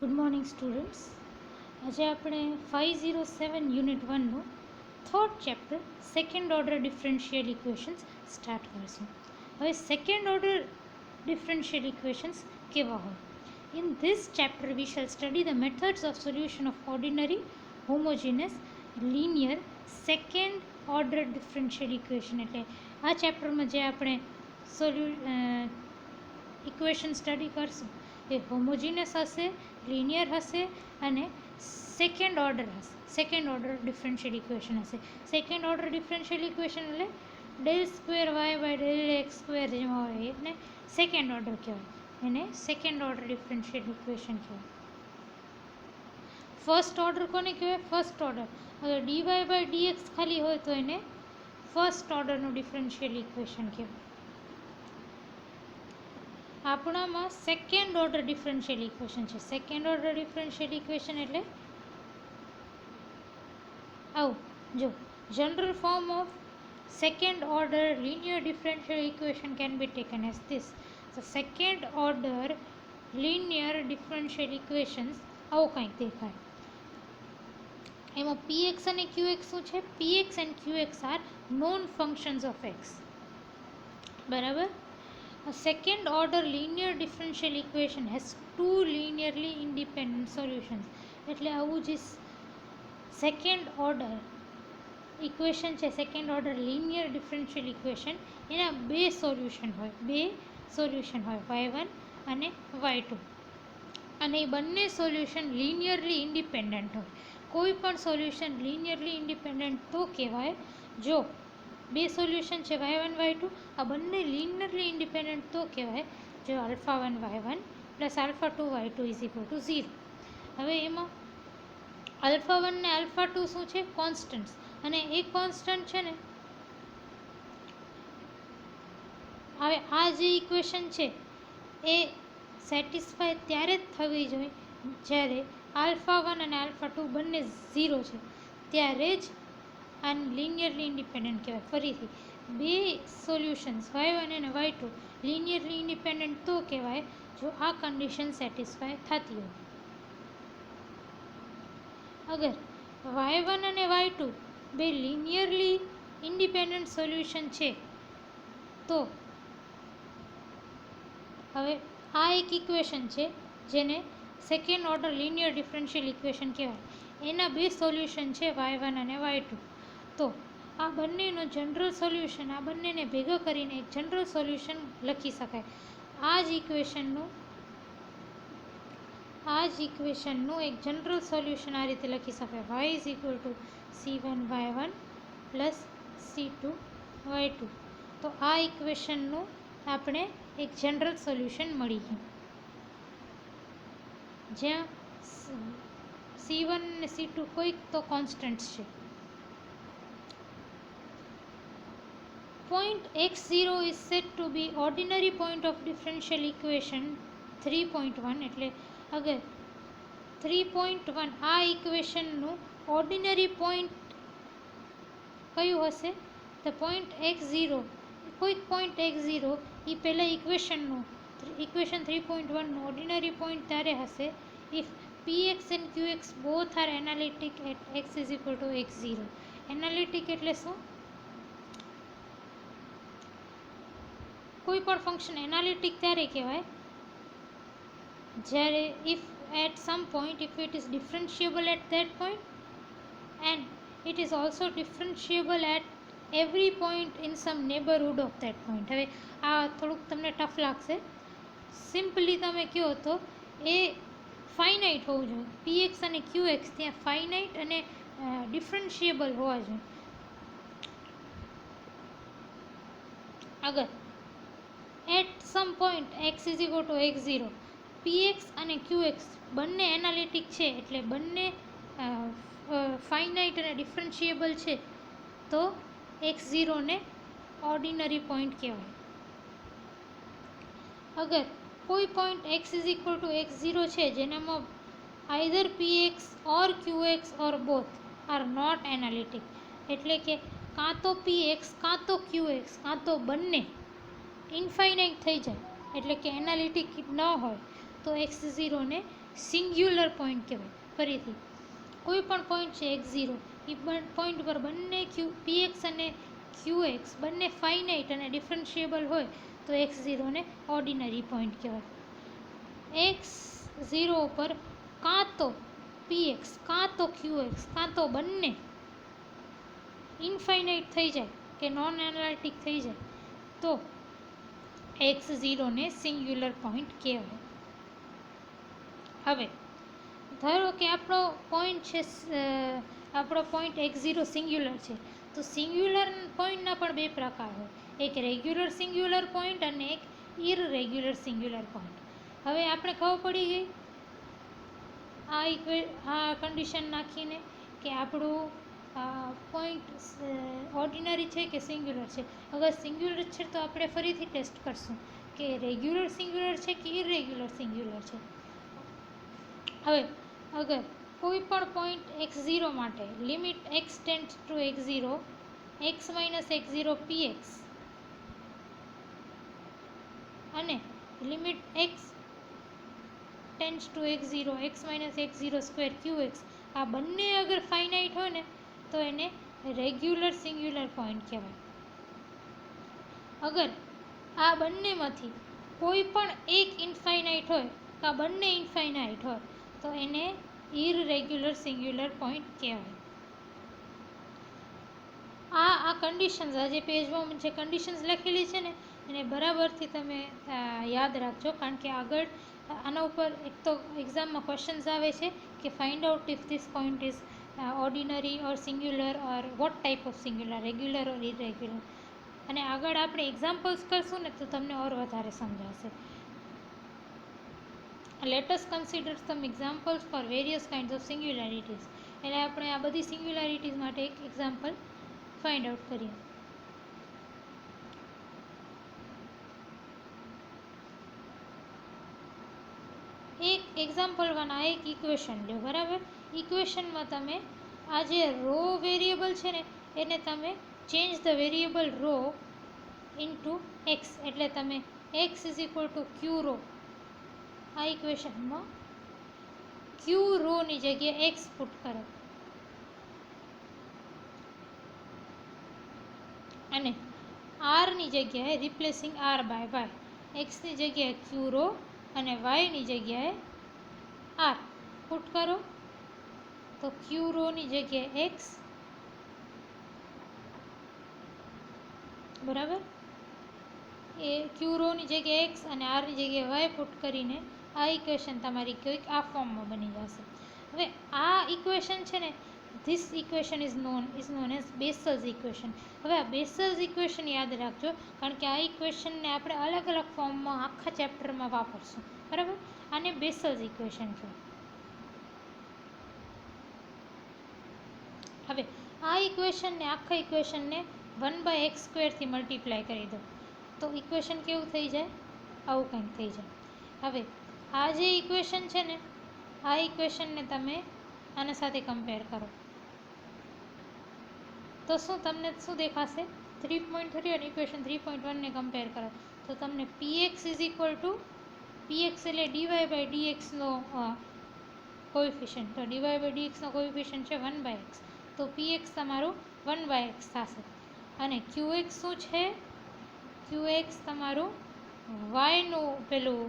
Good morning students. આજે આપણે 507 unit 1નું third chapter second order differential equations start કરીશું. હવે સેકન્ડ ઓર્ડર ડિફરન્શિયલ ઇક્વેશન્સ કેવા હોય? In this chapter we shall study the methods of solution of ordinary homogeneous linear second order differential equation. એટલે આ ચેપ્ટરમાં જે આપણે ઇક્વેશન સ્ટડી કરશું એ homogeneous હશે, લિનિયર હશે અને સેકન્ડ ઓર્ડર હશે. સેકન્ડ ઓર્ડર ડિફરન્શિયલ ઇક્વેશન હશે. સેકન્ડ ઓર્ડર ડિફરન્શિયલ ઇક્વેશન એટલે del square y by del x square જેમાં હોય એને સેકન્ડ ઓર્ડર કહેવાય. એને સેકન્ડ ઓર્ડર ડિફરન્શિયલ ઇક્વેશન કહેવાય. ફર્સ્ટ ઓર્ડર કોને કહેવાય? First order. અગર ડીવાય બાય ડીએક્સ ખાલી હોય તો એને ફર્સ્ટ ઓર્ડરનું ડિફરન્શિયલ ઇક્વેશન કહેવાય. આપણામાં સેકન્ડ ઓર્ડર ડિફરન્શિયલ ઇક્વેશન છે. સેકન્ડ ઓર્ડર ડિફરન્શિયલ ઇક્વેશન એટલે આવું જો general form of second order linear differential equation can be taken as this. So second order linear differential equations આવું કંઈક દેખાય. એમાં px અને qx શું છે? px and qx are known functions of x. બરાબર. A second order linear differential equation has two linearly independent solutions. એટલે આવું જે સેકન્ડ ઓર્ડર ઇક્વેશન છે, second order linear differential equation, એના બે સોલ્યુશન હોય y1 અને y2. અને એ બંને સોલ્યુશન લિનિયરલી ઇન્ડિપેન્ડન્ટ હોય. કોઈ પણ સોલ્યુશન લિનિયરલી ઇન્ડિપેન્ડન્ટ તો કહેવાય જો બે સોલ્યુશન છે y1 y2, આ બંને લિનિયરલી ઇન્ડિપેન્ડન્ટ તો કહેવાય જો α1 y1 plus α2 y2 is equal to 0. હવે એમાં α1 ને α2 શું છે? કોન્સ્ટન્ટ્સ. અને એ કોન્સ્ટન્ટ છે ને હવે આ જે ઇક્વેશન છે એ સેટિસ્ફાય ત્યારે જ થવી જોઈએ જ્યારે α1 અને α2 બંને 0 છે, ત્યારે જ આને લિનિયરલી ઇન્ડિપેન્ડન્ટ કહેવાય. ફરીથી બે સોલ્યુશન્સ y1 અને y2 લિનિયરલી ઇન્ડિપેન્ડન્ટ તો કહેવાય જો આ કન્ડિશન સેટિસ્ફાય થતી હોય. અગર y1 અને y2 બે લિનિયરલી ઇન્ડિપેન્ડન્ટ સોલ્યુશન છે તો હવે આ એક ઇક્વેશન છે જેને second order linear differential equation કહેવાય. એના બે સોલ્યુશન છે y1 અને y2. તો આ બંનેનો જનરલ સોલ્યુશન, આ બંનેને ભેગા કરીને એક જનરલ સોલ્યુશન લખી શકાય. આ જ ઇક્વેશનનું એક જનરલ સોલ્યુશન આ રીતે લખી શકાય: y is equal two c1 y1 plus c2 y2. તો આ ઇક્વેશનનું આપણે એક જનરલ સોલ્યુશન મળી ગયું જ્યાં c1 અને c2 કોઈક તો કોન્સ્ટન્ટ્સ છે. Point x0 is said to be ordinary point of differential equation 3.1. એટલે અગર 3.1 આ ઇક્વેશનનું ઓર્ડિનરી પોઈન્ટ કયું હશે? ધ પોઈન્ટ x0, કોઈક પોઈન્ટ x0 એ પહેલાં ઇક્વેશન 3.1નું ઓર્ડિનરી પોઈન્ટ ત્યારે હશે if px and qx both are analytic at x is equal to x0. Analytic એટલે શું? કોઈ પણ ફંક્શન એનાલિટિક ત્યારે કહેવાય જ્યારે if at some point if it is differentiable at that point and it is also differentiable at every point in some neighbourhood of that point. હવે આ થોડુંક તમને ટફ લાગશે. સિમ્પલી તમે કહો તો એ ફાઇનાઇટ હોવું જોઈએ. px અને qx ત્યાં ફાઇનાઇટ અને ડિફરન્શિયેબલ હોવા જોઈએ. અગર at some point x is equal to x0 px અને qx બંને એનાલિટિક છે એટલે બંને ફાઇનાઇટ અને ડિફરન્શિયેબલ છે તો x0 ને ઓર્ડિનરી પોઈન્ટ કહેવાય. અગર કોઈ point x is equal to x0 છે જેનામાં either px or qx or both are not analytic, એટલે કે કાં તો px કાં તો qx કાં તો બંને ઇન્ફાઇનાઇટ થઈ જાય એટલે કે એનાલિટિક ન હોય તો x0 ને સિંગ્યુલર પોઈન્ટ કહેવાય. ફરીથી કોઈ પણ પોઈન્ટ છે x0, એ પોઈન્ટ પર બંને px અને qx બંને ફાઇનાઇટ અને ડિફરન્શિયેબલ હોય તો x0 ને ઓર્ડિનરી પોઈન્ટ કહેવાય. x0 ઉપર કાં તો px કાં તો qx કાં તો બંને ઇનફાઇનાઇટ થઈ જાય કે નોન એનાલિટિક થઈ જાય તો x0 ને સિંગ્યુલર પોઈન્ટ કહેવાય. હવે ધારો કે આપણો પોઈન્ટ x0 સિંગ્યુલર છે, તો સિંગ્યુલર પોઈન્ટના પણ બે પ્રકાર હોય, એક રેગ્યુલર સિંગ્યુલર પોઈન્ટ અને એક ઇરરેગ્યુલર સિંગ્યુલર પોઈન્ટ. હવે આપણે ખબર પડી ગઈ આ કન્ડિશન નાખીને કે આપણું પોઈન્ટ ઓર્ડિનરી છે કે સિંગ્યુલર છે. અગર સિંગ્યુલર છે તો આપણે ફરીથી ટેસ્ટ કરશું કે રેગ્યુલર સિંગ્યુલર છે કે ઇરરેગ્યુલર સિંગ્યુલર છે. હવે અગર કોઈ પણ પોઈન્ટ x0 માટે limit x tends to x0 x minus x0 px અને limit x tends to x0 x minus x0 square qx આ બંને અગર ફાઇનાઇટ હોય ને તો એને રેગ્યુલર સિંગ્યુલર પોઈન્ટ કહેવાય. અગર આ બંનેમાંથી કોઈ પણ એક ઇનફાઇનાઇટ હોય કે આ બંને ઇનફાઇનાઇટ હોય તો એને ઇરરેગ્યુલર સિંગ્યુલર પોઈન્ટ કહેવાય. આ કન્ડિશન્સ આ જે પેજમાં જે કન્ડિશન્સ લખેલી છે ને એને બરાબરથી તમે યાદ રાખજો, કારણ કે આગળ આના ઉપર એક તો એક્ઝામમાં ક્વેશ્ચન્સ આવે છે કે find out if this point is ordinary or singular or what type of singular, regular or irregular. અને આગળ આપણે એક્ઝામ્પલ્સ કરશું ને તો તમને ઓર વધારે સમજાશે. Let us consider some examples for various kinds of singularities. એટલે આપણે આ બધી સિંગ્યુલારિટીઝ માટે એક એક્ઝામ્પલ ફાઇન્ડ આઉટ કરીએ. એક એક્ઝામ્પલ 1 આ એક ઇક્વેશન લો, બરાબર. ઇક્વેશનમાં તમે આ જે રો વેરિયેબલ છે ને એને તમે change the variable rho into x, એટલે તમે x is equal to q rho, આ ઇક્વેશનમાં ક્યુ રોની જગ્યાએ એક્સ પુટ કરો અને આરની જગ્યાએ રિપ્લેસિંગ આર બાય વાય, એક્સની જગ્યાએ ક્યુ રો અને વાયની જગ્યાએ આર પુટ કરો તો ક્યુ રોની જગ્યાએ એક્સ, બરાબર, એ ક્યુ રોની જગ્યાએ એક્સ અને આરની જગ્યાએ વાય પુટ કરીને આ ઇક્વેશન તમારી કંઈક આ ફોર્મમાં બની જશે. હવે આ ઇક્વેશન છે ને, this equation is known as Bessel's equation. હવે આ બેસલ્સ ઇક્વેશન યાદ રાખજો, કારણ કે આ ઇક્વેશનને આપણે અલગ અલગ ફોર્મમાં આખા ચેપ્ટરમાં વાપરશું, બરાબર. આને બેસલ્સ ઇક્વેશન છે. હવે આ ઇક્વેશનને આખા ઇક્વેશનને 1/x² થી મલ્ટીપ્લાય કરી દો તો ઇક્વેશન કેવું થઈ જાય, આવું કંઈક થઈ જાય. હવે આ જે ઇક્વેશન છે ને આ ઇક્વેશનને તમે આના સાથે કમ્પેર કરો તો તમને શું દેખાશે, 3.3 અને ઇક્વેશન 3.1 ને કમ્પેર કરો તો તમને px is equal two px એટલે dy/dxનો કોએફિશિયન્ટ, તો dy/dx નો કોએફિશિયન્ટ છે 1/x, તો px તમારું 1/x થશે. અને qx શું છે, qx તમારું yનું પેલું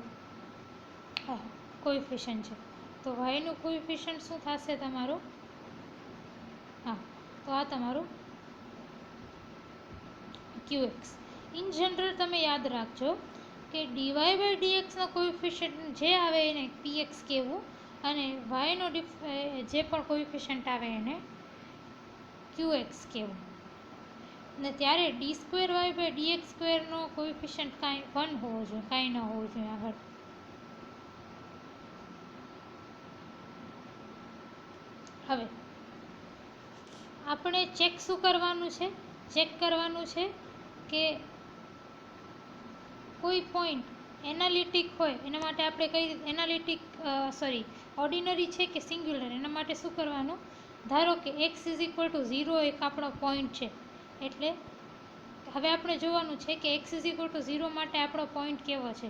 કોએફિશિયન્ટ છે, તો yનું કોએફિશિયન્ટ શું થશે તમારું, તો આ તમારું qx. ઇન જનરલ તમે યાદ રાખજો કે dy/dx નો કોએફિશિયન્ટ જે આવે એને px કહેવું અને yનો જે પણ કોએફિશિયન્ટ આવે એને qx કહેવું. ને ત્યારે d2y/dx² નો કોએફિશિયન્ટ કાંઈ 1 હોવો જોઈએ, કાંઈ ન હોવું જોઈએ આગળ. હવે આપણે ચેક શું કરવાનું છે, ચેક કરવાનું છે કે કોઈ પોઈન્ટ એનાલિટિક હોય એના માટે આપણે કઈ ઓર્ડિનરી છે કે સિંગ્યુલર, એના માટે શું કરવાનું, ધારો કે x ઇઝ ઇક્વલ ટુ 0 એક આપણો પોઈન્ટ છે, એટલે હવે આપણે જોવાનું છે કે x ઇઝ ઇક્વલ ટુ 0 માટે આપણો પોઈન્ટ કેવો છે.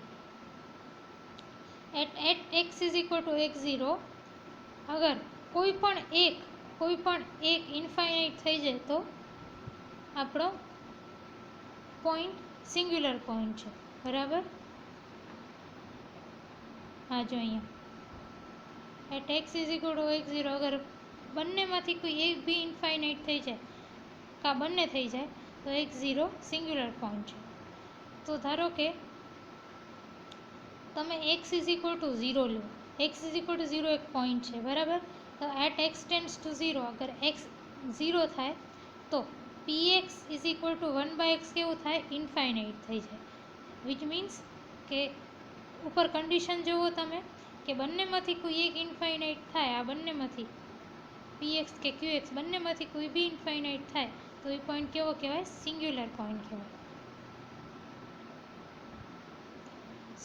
At x is equal to x0 અગર કોઈ પણ એક ઇન્ફાઇનાઇટ થઈ જાય તો આપણો પોઈન્ટ સિંગ્યુલર પોઈન્ટ છે, બરાબર. હા, જો અહીંયા at x is equal to x0 અગર બંનેમાંથી કોઈ એક બી ઇન્ફાઇનાઇટ થઈ જાય કાં બંને થઈ જાય તો x0 સિંગ્યુલર પોઈન્ટ છે. તો ધારો કે તમે x ઇઝ ઇક્વલ ટુ 0 લો, x ઇઝ ઇક્વલ ટુ 0 એક પોઈન્ટ છે, બરાબર. તો એટ એક્સ ટેન્ડ્સ ટુ 0 અગર x 0 થાય તો px is equal two 1/x કેવું થાય, ઇન્ફાઇનાઇટ થઈ જાય. વિચ મીન્સ કે ઉપર કન્ડિશન જુઓ તમે કે બંનેમાંથી કોઈ એક ઇન્ફાઇનાઇટ થાય, આ બંનેમાંથી px કે qx બંનેમાંથી કોઈ બી ઇન્ફાઇનાઇટ થાય તો એ પોઈન્ટ કેવો કહેવાય, સિંગ્યુલર પોઈન્ટ કહેવાય.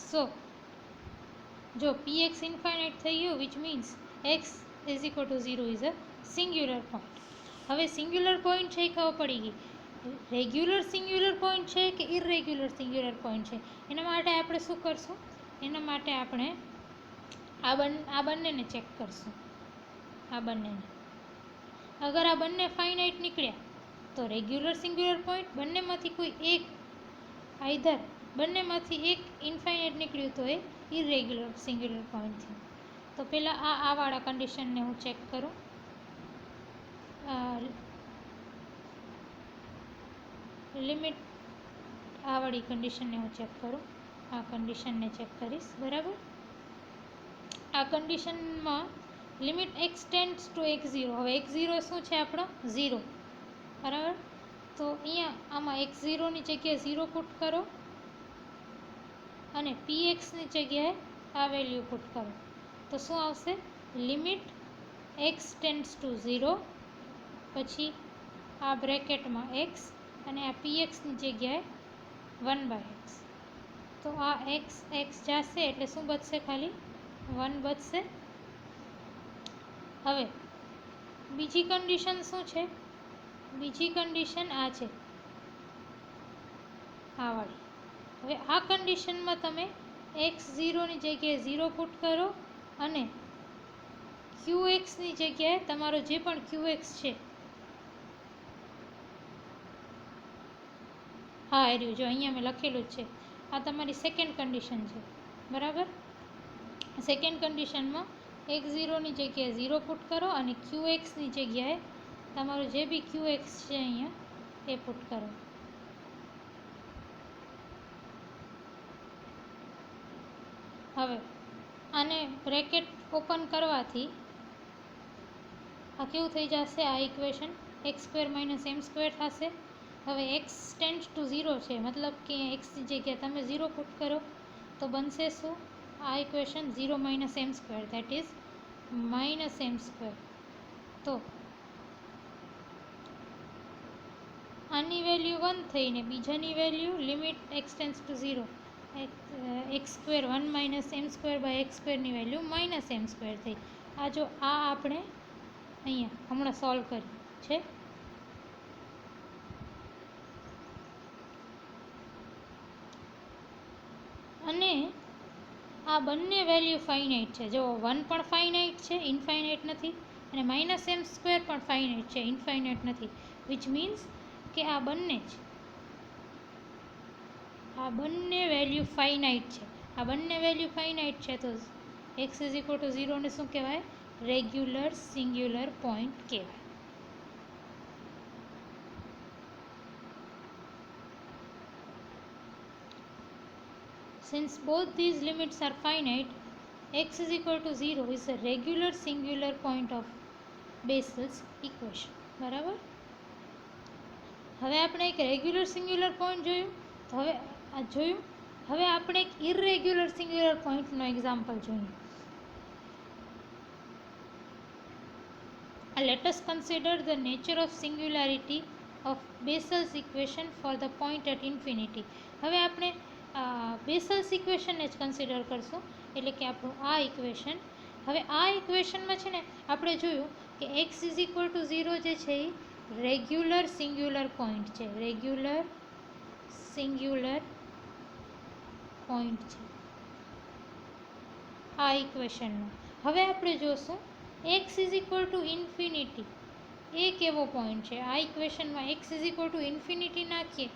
સો જો px ઇન્ફાઇનાઇટ થઈ ગયું which means x is equal to 0 is a singular point. હવે સિંગ્યુલર પોઈન્ટ છે એ ખબર પડી ગઈ. રેગ્યુલર સિંગ્યુલર પોઈન્ટ છે કે ઇરેગ્યુલર સિંગ્યુલર પોઈન્ટ છે, એના માટે આપણે શું કરશું, એના માટે આપણે આ બંનેને ચેક કરશું. આ બંનેને અગર આ બંને ફાઇનાઇટ નીકળ્યા તો રેગ્યુલર સિંગ્યુલર પોઈન્ટ, બંનેમાંથી કોઈ એક આઈધર બંનેમાંથી એક ઇન્ફાઇનાઇટ નીકળ્યું તો એ ઇરેગ્યુલર સિંગ્યુલર પોઈન્ટ થયું. તો પહેલાં આ વાળા કન્ડિશનને હું ચેક કરું. લિમિટ આ વાળી કન્ડિશનને હું ચેક કરું. આ કન્ડિશનને ચેક કરીશ, બરાબર. આ કન્ડિશનમાં limit x tends to x0. હવે x0 શું છે આપણો, 0, બરાબર. તો અહીંયા આમાં x0ની જગ્યાએ 0 પુટ કરો અને pxની જગ્યાએ આ વેલ્યુ પુટ કરો તો શું આવશે, લિમિટ એક્સ ટેન્ડ્સ ટુ 0 પછી આ બ્રેકેટમાં x અને આ pxની જગ્યાએ 1/x. તો આ x જશે એટલે શું બચશે, ખાલી 1 બચશે. હવે બીજી કન્ડિશન શું છે, બીજી કન્ડિશન આ છે, આ વાળી. હવે આ કન્ડિશનમાં તમે x0ની જગ્યાએ 0 પુટ કરો અને qxની જગ્યાએ તમારો જે પણ qx છે, હા એ રહ્યું, જો અહીંયા મેં લખેલું જ છે, આ તમારી સેકન્ડ કન્ડિશન છે, બરાબર. સેકન્ડ કન્ડિશનમાં x0ની જગ્યાએ 0 પુટ કરો અને qxની જગ્યાએ તમારું જે બી qx છે અહીંયા એ પુટ કરો. હવે આને બ્રેકેટ ઓપન કરવાથી આ કેવું થઈ જશે, આ ઇક્વેશન x² - m² થશે. હવે x ટેન્ડ્સ ટુ 0 છે, મતલબ કે એક્સની જગ્યાએ તમે 0 પુટ કરો તો બનશે શું, આ equation 0 - m², that is -m². તો આની વેલ્યુ 1 થઈને બીજાની value limit x tends to 0 x² 1 - m²/x² ની વેલ્યુ -m² થઈ. આ જો આ આપણે અહીંયા હમણાં સોલ્વ કરી છે. અને આ બંને વેલ્યુ ફાઇનાઇટ છે, જો 1 પણ ફાઇનાઇટ છે, ઇન્ફાઇનાઇટ નથી, અને -m² પણ ફાઇનાઇટ છે, ઇન્ફાઇનાઇટ નથી. વિચ મીન્સ કે આ બંને વેલ્યુ ફાઇનાઇટ છે. આ બંને વેલ્યુ ફાઇનાઇટ છે તો x ઇઝ ઇક્વલ ટુ 0 ને શું કહેવાય, રેગ્યુલર સિંગ્યુલર પોઈન્ટ કહેવાય. Since both these limits are finite, x is equal to 0 is a regular singular point of Bessel's equation. બરાબર. હવે આપણે એક રેગ્યુલર સિંગ્યુલર પોઈન્ટ જોયું, તો હવે આપણે એક ઇરેગ્યુલર સિંગ્યુલર પોઈન્ટનો એક્ઝામ્પલ જોઈએ. Let us consider the nature of singularity of Bessel's equation for the point at infinity. હવે આપણે બેસેલ્સ ઇક્વેશનને જ કન્સિડર કરશું, એટલે કે આપણું આ ઇક્વેશન. હવે આ ઇક્વેશનમાં છે ને આપણે જોયું કે x ઇઝ ઇક્વલ ટુ 0 જે છે એ રેગ્યુલર સિંગ્યુલર પોઈન્ટ છે, રેગ્યુલર સિંગ્યુલર પોઈન્ટ છે. આ ઇક્વેશનનો. હવે આપણે જોશું x is equal to infinity એ કેવો પોઈન્ટ છે. આ ઇક્વેશનમાં x is equal to infinity નાખીએ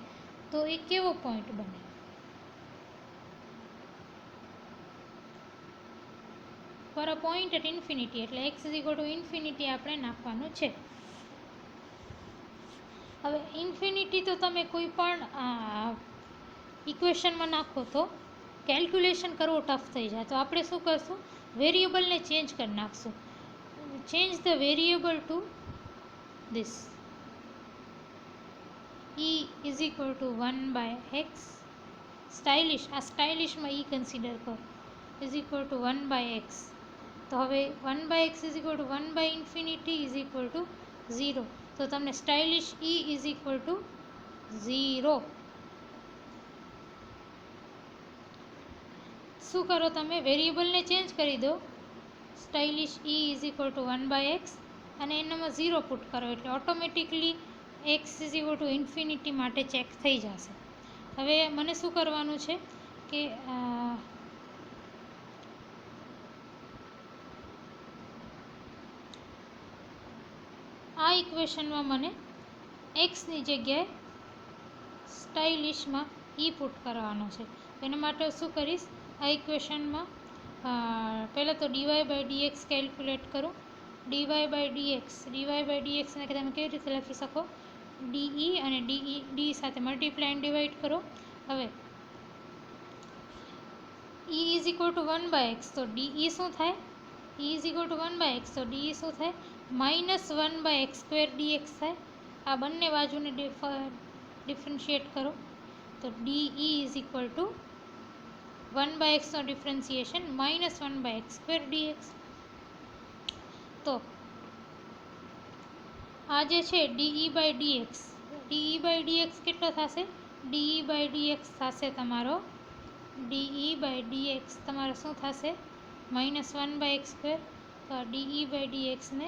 તો એ કેવો પોઈન્ટ બને. For a point at infinity એટલે x is equal to infinity આપણે નાખવાનું છે. હવે ઇન્ફિનિટી તો તમે કોઈ પણ ઇક્વેશનમાં નાખો તો કેલ્ક્યુલેશન કરવો ટફ થઈ જાય. તો આપણે શું કરશું, વેરિયેબલને ચેન્જ કરી નાખશું. Change the variable to this e is equal to 1 by x stylish, આ સ્ટાઇલિશમાં e કન્સિડર કરો, is equal to 1 by x. તો હવે 1 by x is equal to 1 by infinity is equal to 0. તો તમને stylish e is equal to 0. શું કરો તમે, વેરિયેબલને ચેન્જ કરી દો, stylish e is equal to 1 by x અને એનામાં 0 પુટ કરો એટલે automatically x is equal to infinity માટે ચેક થઈ જશે. હવે મને શું કરવાનું છે કે આ ઇક્વેશનમાં મને એક્સની જગ્યાએ સ્ટાઇલિશમાં ઈ પુટ કરવાનો છે. એના માટે શું કરીશ, આ ઇક્વેશનમાં પહેલાં તો ડીવાય બાય ડીએક્સ કેલ્ક્યુલેટ કરું. ડીવાય બાય ડીએક્સને તમે કેવી રીતે લખી શકો, ડીઈ અને ડી સાથે મલ્ટીપ્લાય એન્ડ ડિવાઈડ કરો. હવે e is equal to 1 by x તો ડીઈ શું થાય, e is equal to 1 by x તો ડીઈ શું થાય, -1 બાય એક્સ સ્ક્વેર ડીએક્સ થાય. આ બંને બાજુને ડિફરન્શિએટ કરો તો d e is equal to 1 by એક્સનો differentiation -1 by x square d x. તો આ જે છે ડીઈ બાય ડીએક્સ કેટલો થશે, ડીઈ બાય ડીએક્સ થશે તમારો, ડીઈ બાય ડીએક્સ તમારો શું થશે, -1 બાય એક્સ સ્ક્વેર. તો આ ડીઈ બાય ડીએક્સને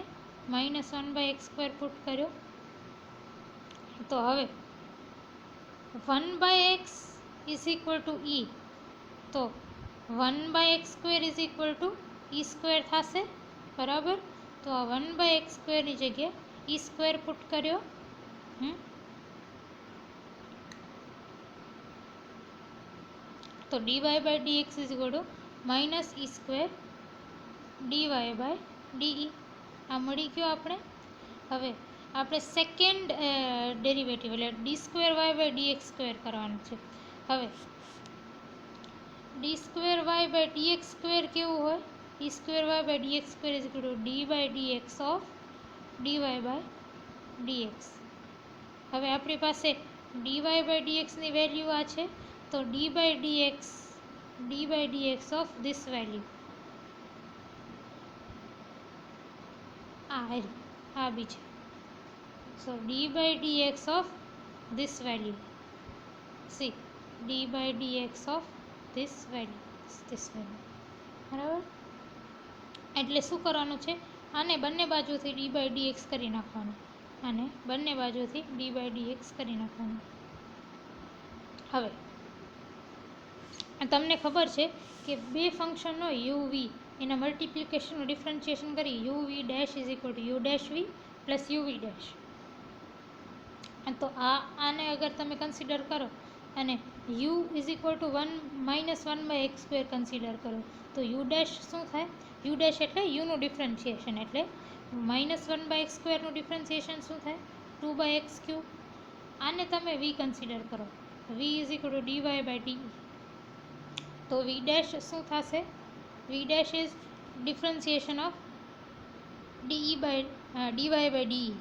-1 બાય એક્સ સ્ક્વેર પુટ કર્યો. તો હવે 1 by x is equal to e, તો 1 by x square is equal to e square થશે, બરાબર. તો આ 1 બાય એક્સ સ્ક્વેરની જગ્યાએ ઈ સ્ક્વેર પુટ કર્યો. તો d y by d x is equal to minus e square d y by d e. આ મળી ગયો આપણે. હવે આપણે સેકન્ડ ડેરિવેટિવ એટલે d square y by d x square કરવાનું છે. હવે d square y by d x square કેવું હોય, d square y by d x square is equal to d by d x of d y by d x. હવે આપણી પાસે ડીવાય બાય ડીએક્સની વેલ્યુ આ છે, તો d by d x of this value આ B છે. So d by d x of this value, C d by d x of this value, બરાબર. એટલે શું કરવાનું છે, આને બંને બાજુથી ડી બાય ડીએક્સ કરી નાખવાનું, અને બંને બાજુથી ડી બાય ડીએક્સ કરી નાખવાનું. હવે તમને ખબર છે કે બે ફંક્શન હોય યુ વી, એના મલ્ટિપ્લિકેશનનું ડિફરન્શિએશન કરી u v dash is equal to u dash v plus u v dash. તો આને અગર તમે કન્સિડર કરો અને u is equal to -1 by x square consider કરો તો યુ ડેશ શું થાય, યુ ડેશ એટલે યુનું ડિફરન્શિએશન, એટલે -1 બાય એક્સ સ્ક્વેરનું ડિફરન્શિએશન શું થાય, 2 બાય એક્સ ક્યુબ. આને તમે વી કન્સિડર કરો, v is equal to d y by d e. તો વી ડેશ શું થશે, v dash is differentiation of d y by d e.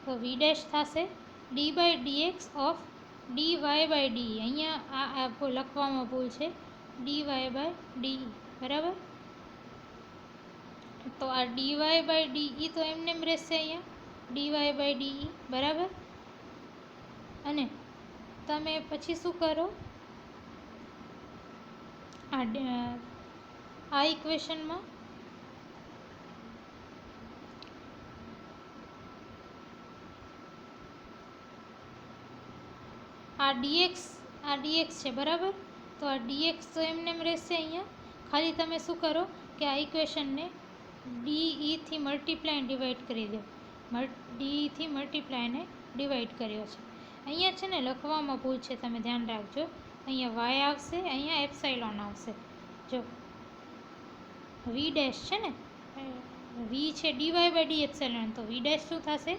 તો વી ડેશ થશે d by d x of d y by d e. અહીંયા આ લખવામાં ભૂલ છે, ડીવાય બાય ડીઈ, બરાબર. તો આ ડીવાય બાય ડીઈ તો એમને એમ રહેશે, અહીંયા ડીવાય બાય ડીઈ, બરાબર. અને તમે પછી શું કરો, આ આ ઇક્વેશનમાં આ ડીએક્સ છે બરાબર. તો આ ડીએક્સ તો એમને એમ રહેશે અહીંયા. ખાલી તમે શું કરો કે આ ઇક્વેશનને ડીઈથી મલ્ટીપ્લાય ડિવાઈડ કરી દો. ડીઈથી મલ્ટીપ્લાયને ડિવાઈડ કર્યો છે. અહીંયા છે ને લખવામાં ભૂલ છે, તમે ધ્યાન રાખજો. અહીંયા વાય આવશે, અહીંયા એપ્સાઇલોન આવશે. જો વી ડેશ છે ને, વી છે ડીવાય બાય ડી એપ્સાઇલોન, તો વી ડેશ શું થશે?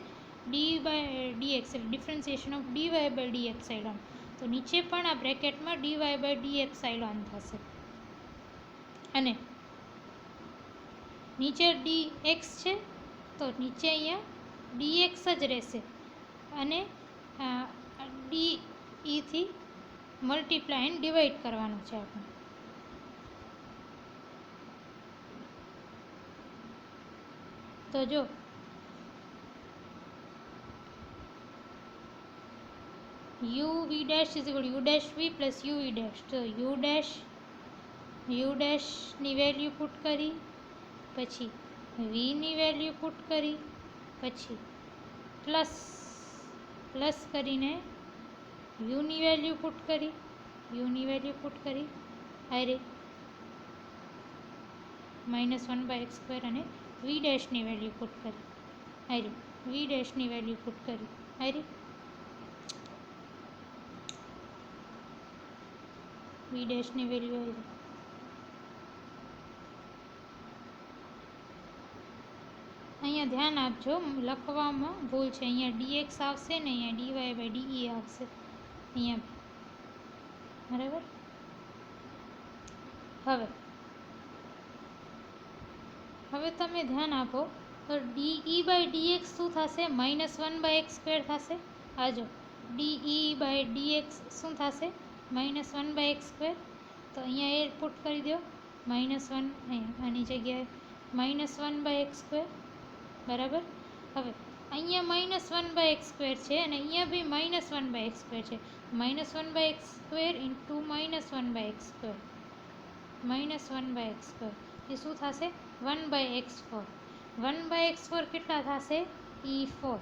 D by d x, differentiation of d y by d epsilon. તો નીચે પણ આ બ્રેકેટમાં ડીવાય બાય ડી એપ્સાઇલોન થશે. અને નીચે ડી એક્સ છે, તો નીચે અહીંયા ડી એક્સ જ રહેશે. અને ડી ઈથી મલ્ટીપ્લાય ડિવાઈડ કરવાનું છે આપણે. તો જો u v dash is equal u dash v plus u v dash. તો યુ ડેશની વેલ્યુ પુટ કરી, પછી વીની વેલ્યુ પુટ કરી, પછી પ્લસ કરીને યુની વેલ્યુ પુટ કરી, અરે -1 બાય એક્સ સ્ક્વેર, અને વી ડેશની વેલ્યુ પુટ કરી, અરે વી ડેશની વેલ્યુ પુટ કરી, અરે વી ડેશની વેલ્યુ આવી. અહીંયા ધ્યાન આપજો, લખવામાં ભૂલ છે. અહીંયા ડીએક્સ આવશે ને અહીંયા ડીવાય બાય ડીઈ આવશે અહીંયા, બરાબર. હવે તમે ધ્યાન આપો તો ડીઈ બાય ડીએક્સ શું થશે? -1 બાય એક્સ સ્ક્વેર થશે. આ જો ડીઈ બાય ડીએક્સ શું થશે? -1 બાય એક્સ સ્ક્વેર. તો અહીંયા એ પુટ કરી દો, -1 આની જગ્યાએ -1 બાય એક્સ સ્ક્વેર, બરાબર. હવે અહીંયા -1 બાય એક્સ સ્ક્વેર છે અને અહીંયા બી -1 બાય એક્સ સ્ક્વેર છે. -1 by x square into -1 by x square, -1 by x square એ શું થશે? 1 by x four. 1 by x four કેટલા થશે? E4.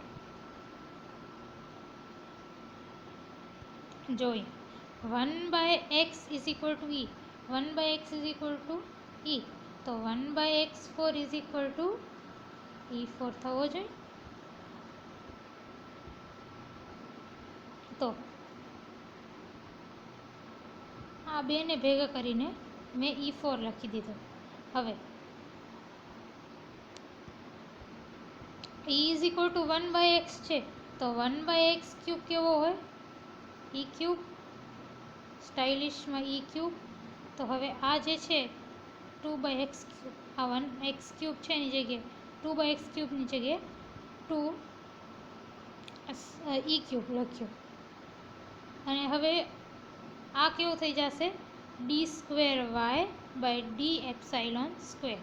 જોઈ 1 by x is equal to E, 1 by x is equal to E. તો 1 by x four is equal to E4 થવો જોઈએ. તો આ બેને ભેગા કરીને મેં E4 લખી દીધો. હવે E is equal to 1 by x છે, તો 1 બાય એક્સ ક્યુબ કેવો હોય? E ક્યુબ, સ્ટાઇલિશમાં E ક્યુબ. તો હવે આ જે છે 2 બાય એક્સ ક્યુબ, આ 1 એક્સ ક્યુબ છે એની જગ્યાએ 2 બાય એક્સ ક્યુબની જગ્યાએ 2 E ક્યુબ લખ્યો. અને હવે આ કેવું થઈ જશે? D square y by d epsilon square.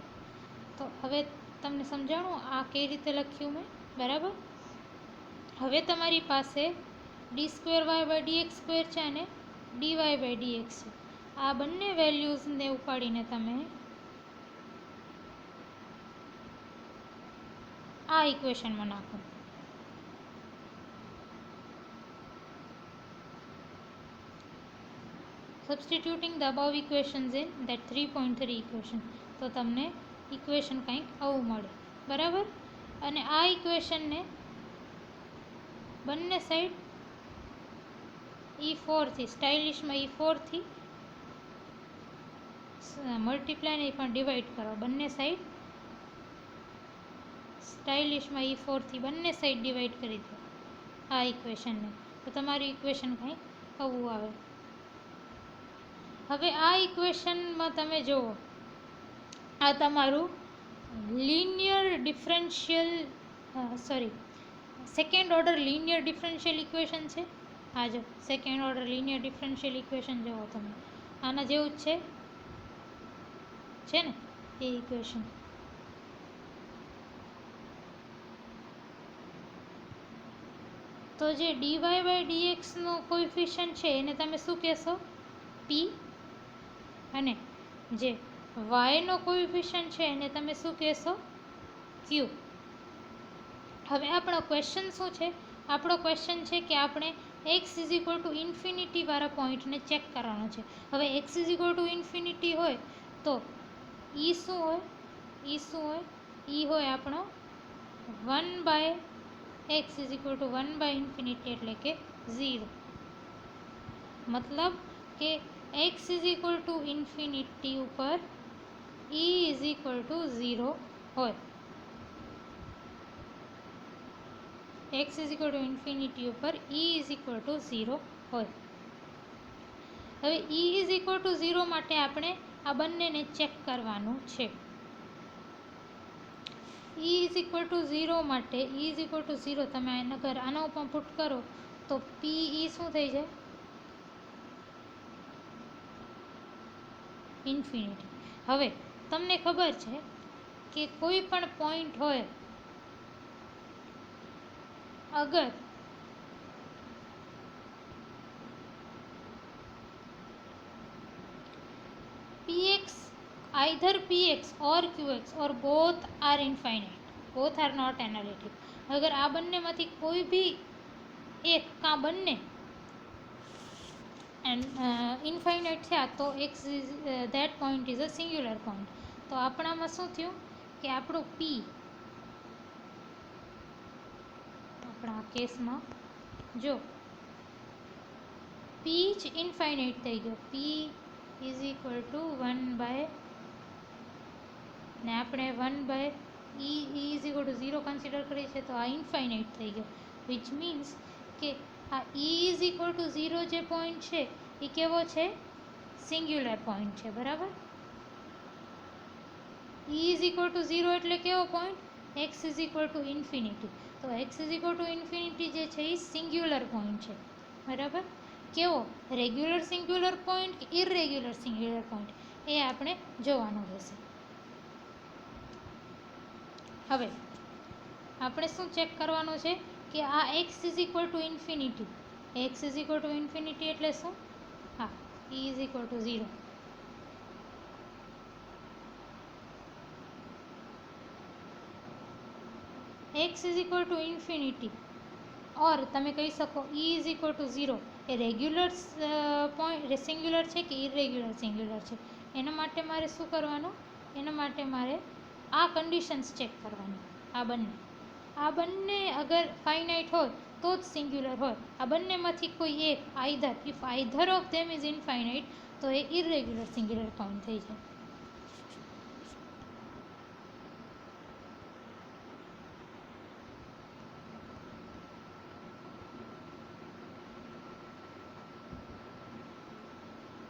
તો હવે તમને સમજાણું આ કઈ રીતે લખ્યું મેં, બરાબર. હવે તમારી પાસે d square y by d x square છે અને d y by d x છે. આ બંને વેલ્યુઝને ઉપાડીને તમે આ ઇક્વેશનમાં નાખો. Substituting the above equations in that 3.3 equation. તો તમને ઇક્વેશન કંઈક આવું મળે, બરાબર. અને આ ઇક્વેશનને બંને સાઈડ E4થી, સ્ટાઇલિશમાં E4થી મલ્ટીપ્લાય પણ ડિવાઈડ કરો. બંને સાઈડ સ્ટાઇલિશમાં E4થી બંને સાઈડ ડિવાઈડ કરી દો આ ઇક્વેશનને. તો તમારી ઇક્વેશન કંઈક આવું આવે. હવે આ ઇક્વેશનમાં તમે જુઓ, આ તમારું linear differential second order linear differential equation છે. આ જો second order linear differential equation જુઓ તમે, આના જેવું જ છે ને એ ઇક્વેશન. તો જે ડીવાય બાય ડીએક્સનો કોએફિશિયન્ટ છે એને તમે શું કહેશો? P. અને જે વાયનો કોએફિશિયન્ટ છે એને તમે શું કહેશો? ક્યુ. હવે આપણો ક્વેશ્ચન શું છે? આપણો ક્વેશ્ચન છે કે આપણે x is equal to infinity વાળા પોઈન્ટને ચેક કરવાનો છે. હવે x is equal to infinity હોય તો ઈ શું હોય? ઈ હોય આપણો 1/x ઇઝ ઇક્વલ ટુ 1/ઇન્ફિનિટી એટલે કે 0. મતલબ કે x is equal to infinity ઉપર e ઇઝ ઇક્વલ ટુ 0 હોય. x is equal to infinity ઉપર e ઇઝ ઇક્વલ ટુ 0 હોય. હવે e ઇઝ ઇક્વલ ટુ 0 માટે આપણે આ બંનેને ચેક કરવાનું છે. e ઇઝ ઇક્વલ ટુ 0 માટે e ઇઝ ઇક્વલ ટુ 0 તમે અગર આના ઉપર પુટ કરો તો p e શું થઈ જાય? ઇન્ફિનિટી. હવે તમને ખબર છે કે કોઈ પણ પોઈન્ટ હોય અગર px either px or qx or both are infinite, both are not analytic. અગર આ બંનેમાંથી કોઈ બી એક કાં બંને ઇન્ફાઇનાઇટ થયા તો x is that point is a singular point. તો આપણામાં શું થયું કે આપણું p આપણા કેસમાં જો p જ ઇન્ફાઇનાઇટ થઈ ગયો, p ઇઝ ઇક્વલ ટુ 1/, ને આપણે 1/e is equal to 0 consider કરીએ છીએ તો આ ઇન્ફાઇનાઇટ થઈ ગયો. વિચ મીન્સ કે આ e ઇઝ ઇક્વલ ટુ 0 જે પોઈન્ટ છે એ કેવો છે? સિંગ્યુલર પોઈન્ટ છે. બરાબર. e ઇઝ ઇક્વલ ટુ 0 એટલે કેવો point? x is equal to infinity. તો x is equal to infinity જે છે એ સિંગ્યુલર પોઈન્ટ છે. બરાબર. કેવો? રેગ્યુલર સિંગ્યુલર પોઈન્ટ કે ઇરેગ્યુલર સિંગ્યુલર પોઈન્ટ એ આપણે જોવાનું રહેશે. હવે આપણે શું ચેક કરવાનું છે કે આ x is equal to infinity, x is equal to infinity એટલે શું? હા, e is equal to 0. x is equal to infinity or તમે કહી શકો e ઇઝ ઇક્વલ ટુ 0 એ રેગ્યુલર પોઈન્ટ સિંગ્યુલર છે કે ઇરેગ્યુલર સિંગ્યુલર છે. એના માટે મારે શું કરવાનું? એના માટે મારે આ કન્ડિશન્સ ચેક કરવાની. આ બંને અગર ફાઇનાઇટ હોય તો જ સિંગ્યુલર હોય. આ બંનેમાંથી કોઈ એક if either of them is infinite તો એ ઇરેગ્યુલર સિંગ્યુલર પોઈન્ટ થઈ જાય.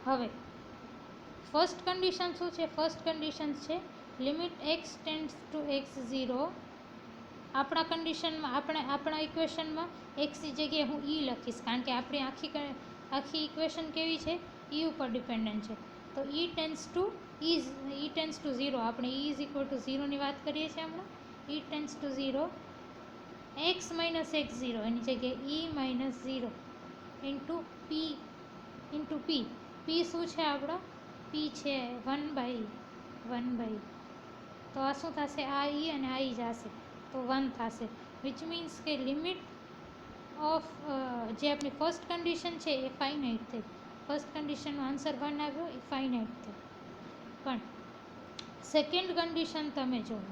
હવે ફર્સ્ટ કન્ડિશન શું છે? ફર્સ્ટ કન્ડિશન છે limit x tends to x0. આપણા કન્ડિશનમાં આપણા ઇક્વેશનમાં એક્સની જગ્યાએ હું e લખીશ કારણ કે આપણી આખી ઇક્વેશન કેવી છે? e ઉપર ડિપેન્ડન્ટ છે. તો e ટેન્ડ્સ ટુ 0. આપણે e ઇઝ ઇક્વલ ટુ 0ની વાત કરીએ છીએ હમણાં. e tends to 0 x minus x0 એની જગ્યાએ e minus 0 into p. p શું છે આપણો? p છે 1/e. તો આ શું થશે? આ e અને આ e જશે તો 1 થશે. વિચ મીન્સ કે લિમિટ ઓફ જે આપણી ફર્સ્ટ કન્ડિશન છે એ ફાઇનાઇટ થઈ. ફર્સ્ટ કન્ડિશનનો આન્સર 1 આવ્યો એ ફાઇનાઇટ થઈ. પણ સેકન્ડ કન્ડિશન તમે જુઓ.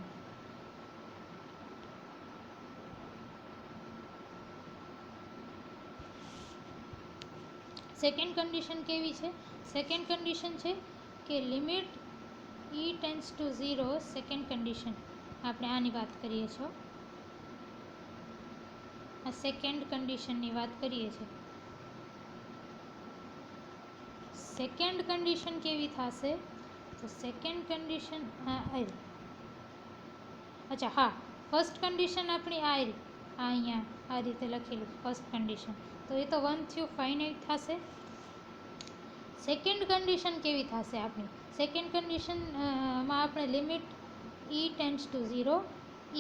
સેકન્ડ કન્ડિશન કેવી છે? સેકન્ડ કન્ડિશન છે કે limit e tends to 0. Second condition આપણે આની વાત કરીએ છીએ. આ સેકન્ડ કન્ડિશનની વાત કરીએ છીએ. સેકન્ડ કન્ડિશન કેવી થશે? તો સેકન્ડ કન્ડિશન અચ્છા હા, ફર્સ્ટ કન્ડિશન આપણી અહીંયા આ રીતે લખેલું ફર્સ્ટ કન્ડિશન. તો એ તો 1 થયું, ફાઇનાઇટ થશે. સેકન્ડ કન્ડિશન કેવી થશે આપણી? સેકન્ડ કન્ડિશનમાં આપણે limit e tends to 0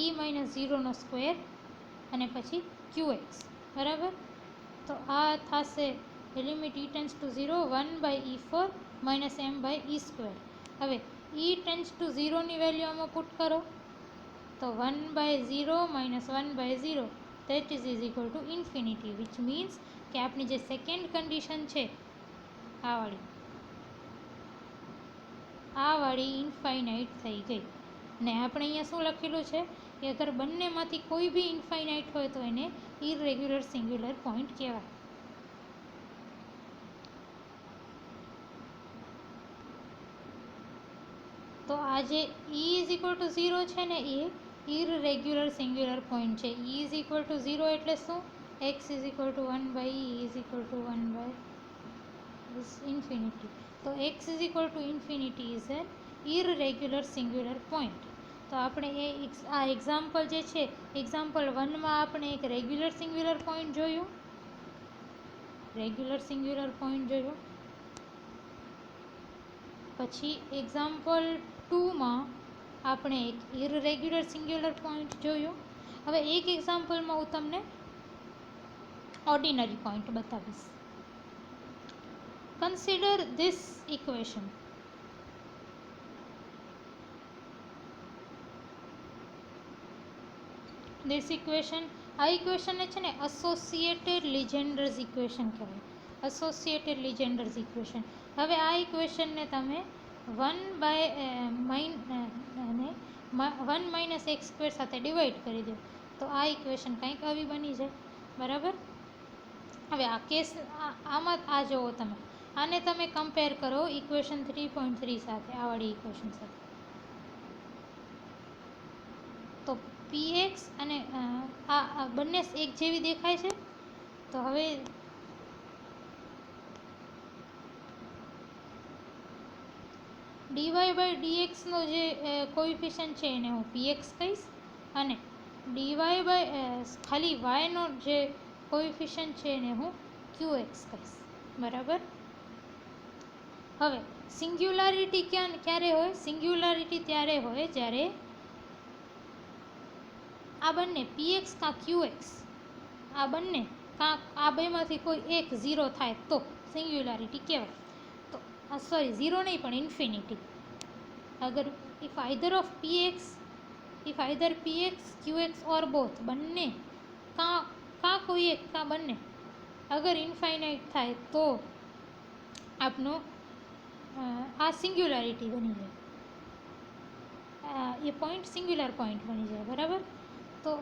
e minus 0નો સ્ક્વેર અને પછી qx. બરાબર. તો આ થશે limit e tends to 0 1/e4 minus m/e². હવે e ટેન્ડ્સ ટુ 0ની વેલ્યુ આમાં પુટ કરો તો 1/0 minus 1/0 that is equal to infinity, which means કે આપણી જે સેકન્ડ કન્ડિશન છે આ વાળી ઇન્ફાઇનાઇટ થઈ ગઈ. ને આપણે અહીંયા શું લખેલું છે કે અગર બંનેમાંથી કોઈ બી ઇન્ફાઇનાઇટ હોય તો એને ઇરેગ્યુલર સિંગ્યુલર પોઈન્ટ કહેવાય. તો આ જે e ઇઝ ઇક્વલ ટુ 0 છે ને એ ઇરેગ્યુલર સિંગ્યુલર પોઈન્ટ છે. e ઇઝ ઇક્વલ ટુ 0 એટલે શું? x is equal two 1/e is equal two 1/infinity. તો x is equal to infinity is an irregular singular point. તો આપણે આ એક્ઝામ્પલ જે છે એક્ઝામ્પલ 1માં આપણે એક રેગ્યુલર સિંગ્યુલર પોઈન્ટ જોયું, પછી એક્ઝામ્પલ 2માં આપણે એક ઇરેગ્યુલર સિંગ્યુલર પોઈન્ટ જોયું. હવે એક એક્ઝામ્પલમાં હું તમને ઓર્ડિનરી પોઈન્ટ બતાવીશ. Consider this equation. આ ઇક્વેશનને છે ને એસોસિએટેડ લિજેન્ડર્સ ઇક્વેશન કહેવાય. Associated Legendre's equation. હવે આ ઇક્વેશનને તમે 1 માઇનસ એક્સ સ્ક્વેર સાથે ડિવાઈડ કરી દો તો આ ઇક્વેશન કંઈક આવી બની જાય. બરાબર. હવે આ કેસ આમાં આ જુઓ તમે, આને તમે કમ્પેર કરો ઇક્વેશન 3.3 સાથે, આ વાળી ઇક્વેશન સાથે. તો px અને આ બંને એક જેવી દેખાય છે. તો હવે dy બાય dx નો જે કોએફિશિયન્ટ છે એને હું px કહીશ અને dy બાય ખાલી y નો જે કોએફિશિયન્ટ છે એને હું qx કહીશ. બરાબર. હવે સિંગ્યુલારિટી ક્યારે હોય? સિંગ્યુલારિટી ત્યારે હોય જ્યારે આ બંને px કાં qx આ બંને કાં આ બેમાંથી કોઈ એક 0 થાય તો સિંગ્યુલારિટી કહેવાય. તો સોરી 0 નહીં પણ ઇન્ફિનિટી. અગર if either px qx or both બંને કાં કોઈ એક કાં બંને અગર ઇન્ફાઇનાઇટ થાય તો આપનો આ સિંગ્યુલારિટી બની જાય, એ પોઈન્ટ સિંગ્યુલર પોઈન્ટ બની જાય. બરાબર. તો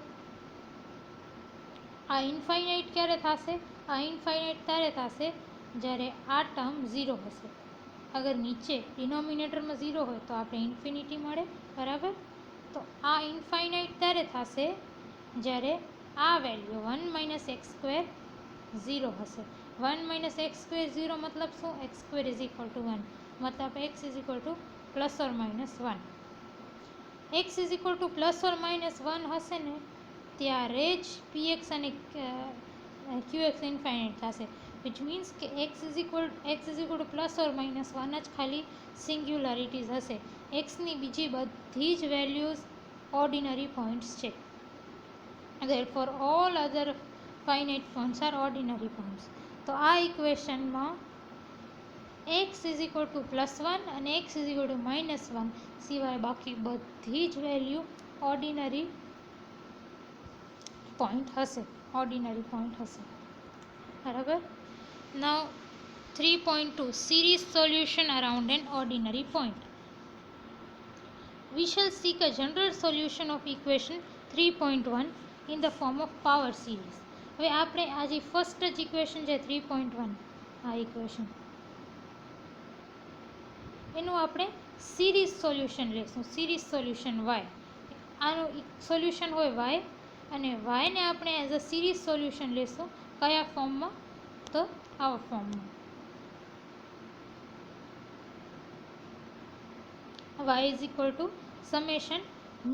આ ઇન્ફાઇનાઇટ ક્યારે થશે? આ ઇન્ફાઇનાઇટ ત્યારે થશે જ્યારે આ ટર્મ 0 હશે. અગર નીચે ડિનોમિનેટરમાં 0 હોય તો આપણે ઇન્ફિનિટી મળે. બરાબર. તો આ ઇન્ફાઇનાઇટ ત્યારે થશે જ્યારે આ વેલ્યુ 1 માઇનસ એક્સ સ્ક્વેર 0 હશે. 1 માઇનસ એક્સ સ્ક્વેર 0 મતલબ શું? X square is equal to 1, મતલબ x is equal to plus or minus 1. X is equal to plus or minus 1 હશે ને ત્યારે જ px અને qx ઇન્ફાઇનાઇટ થશે. વિચ મીન્સ કે x is equal to plus or minus 1 જ ખાલી સિંગ્યુલારિટીઝ હશે. એક્સની બીજી બધી જ વેલ્યુઝ ઓર્ડિનરી પોઈન્ટ્સ છે. therefore all other finite points are ordinary points. તો આ ઇક્વેશનમાં x ઇઝ ઇક્વલ ટુ +1 અને x ઇઝ ઇક્વલ ટુ -1 સિવાય બાકી બધી જ વેલ્યુ ઓર્ડિનરી પોઈન્ટ હશે. બરાબર. નાઉ 3.2 series solution around an ordinary point. We shall seek a general solution of equation 3.1 in the form of power series. હવે આપણે આ જે ફર્સ્ટ જ ઇક્વેશન છે 3.1 આ ઇક્વેશન એનું આપણે સિરીઝ સોલ્યુશન લેશું. Series solution y. આનું સોલ્યુશન હોય y અને yને આપણે એઝ અ સિરીઝ સોલ્યુશન લેશું. કયા ફોર્મમાં? તો આવા ફોર્મમાં. y is equal two summation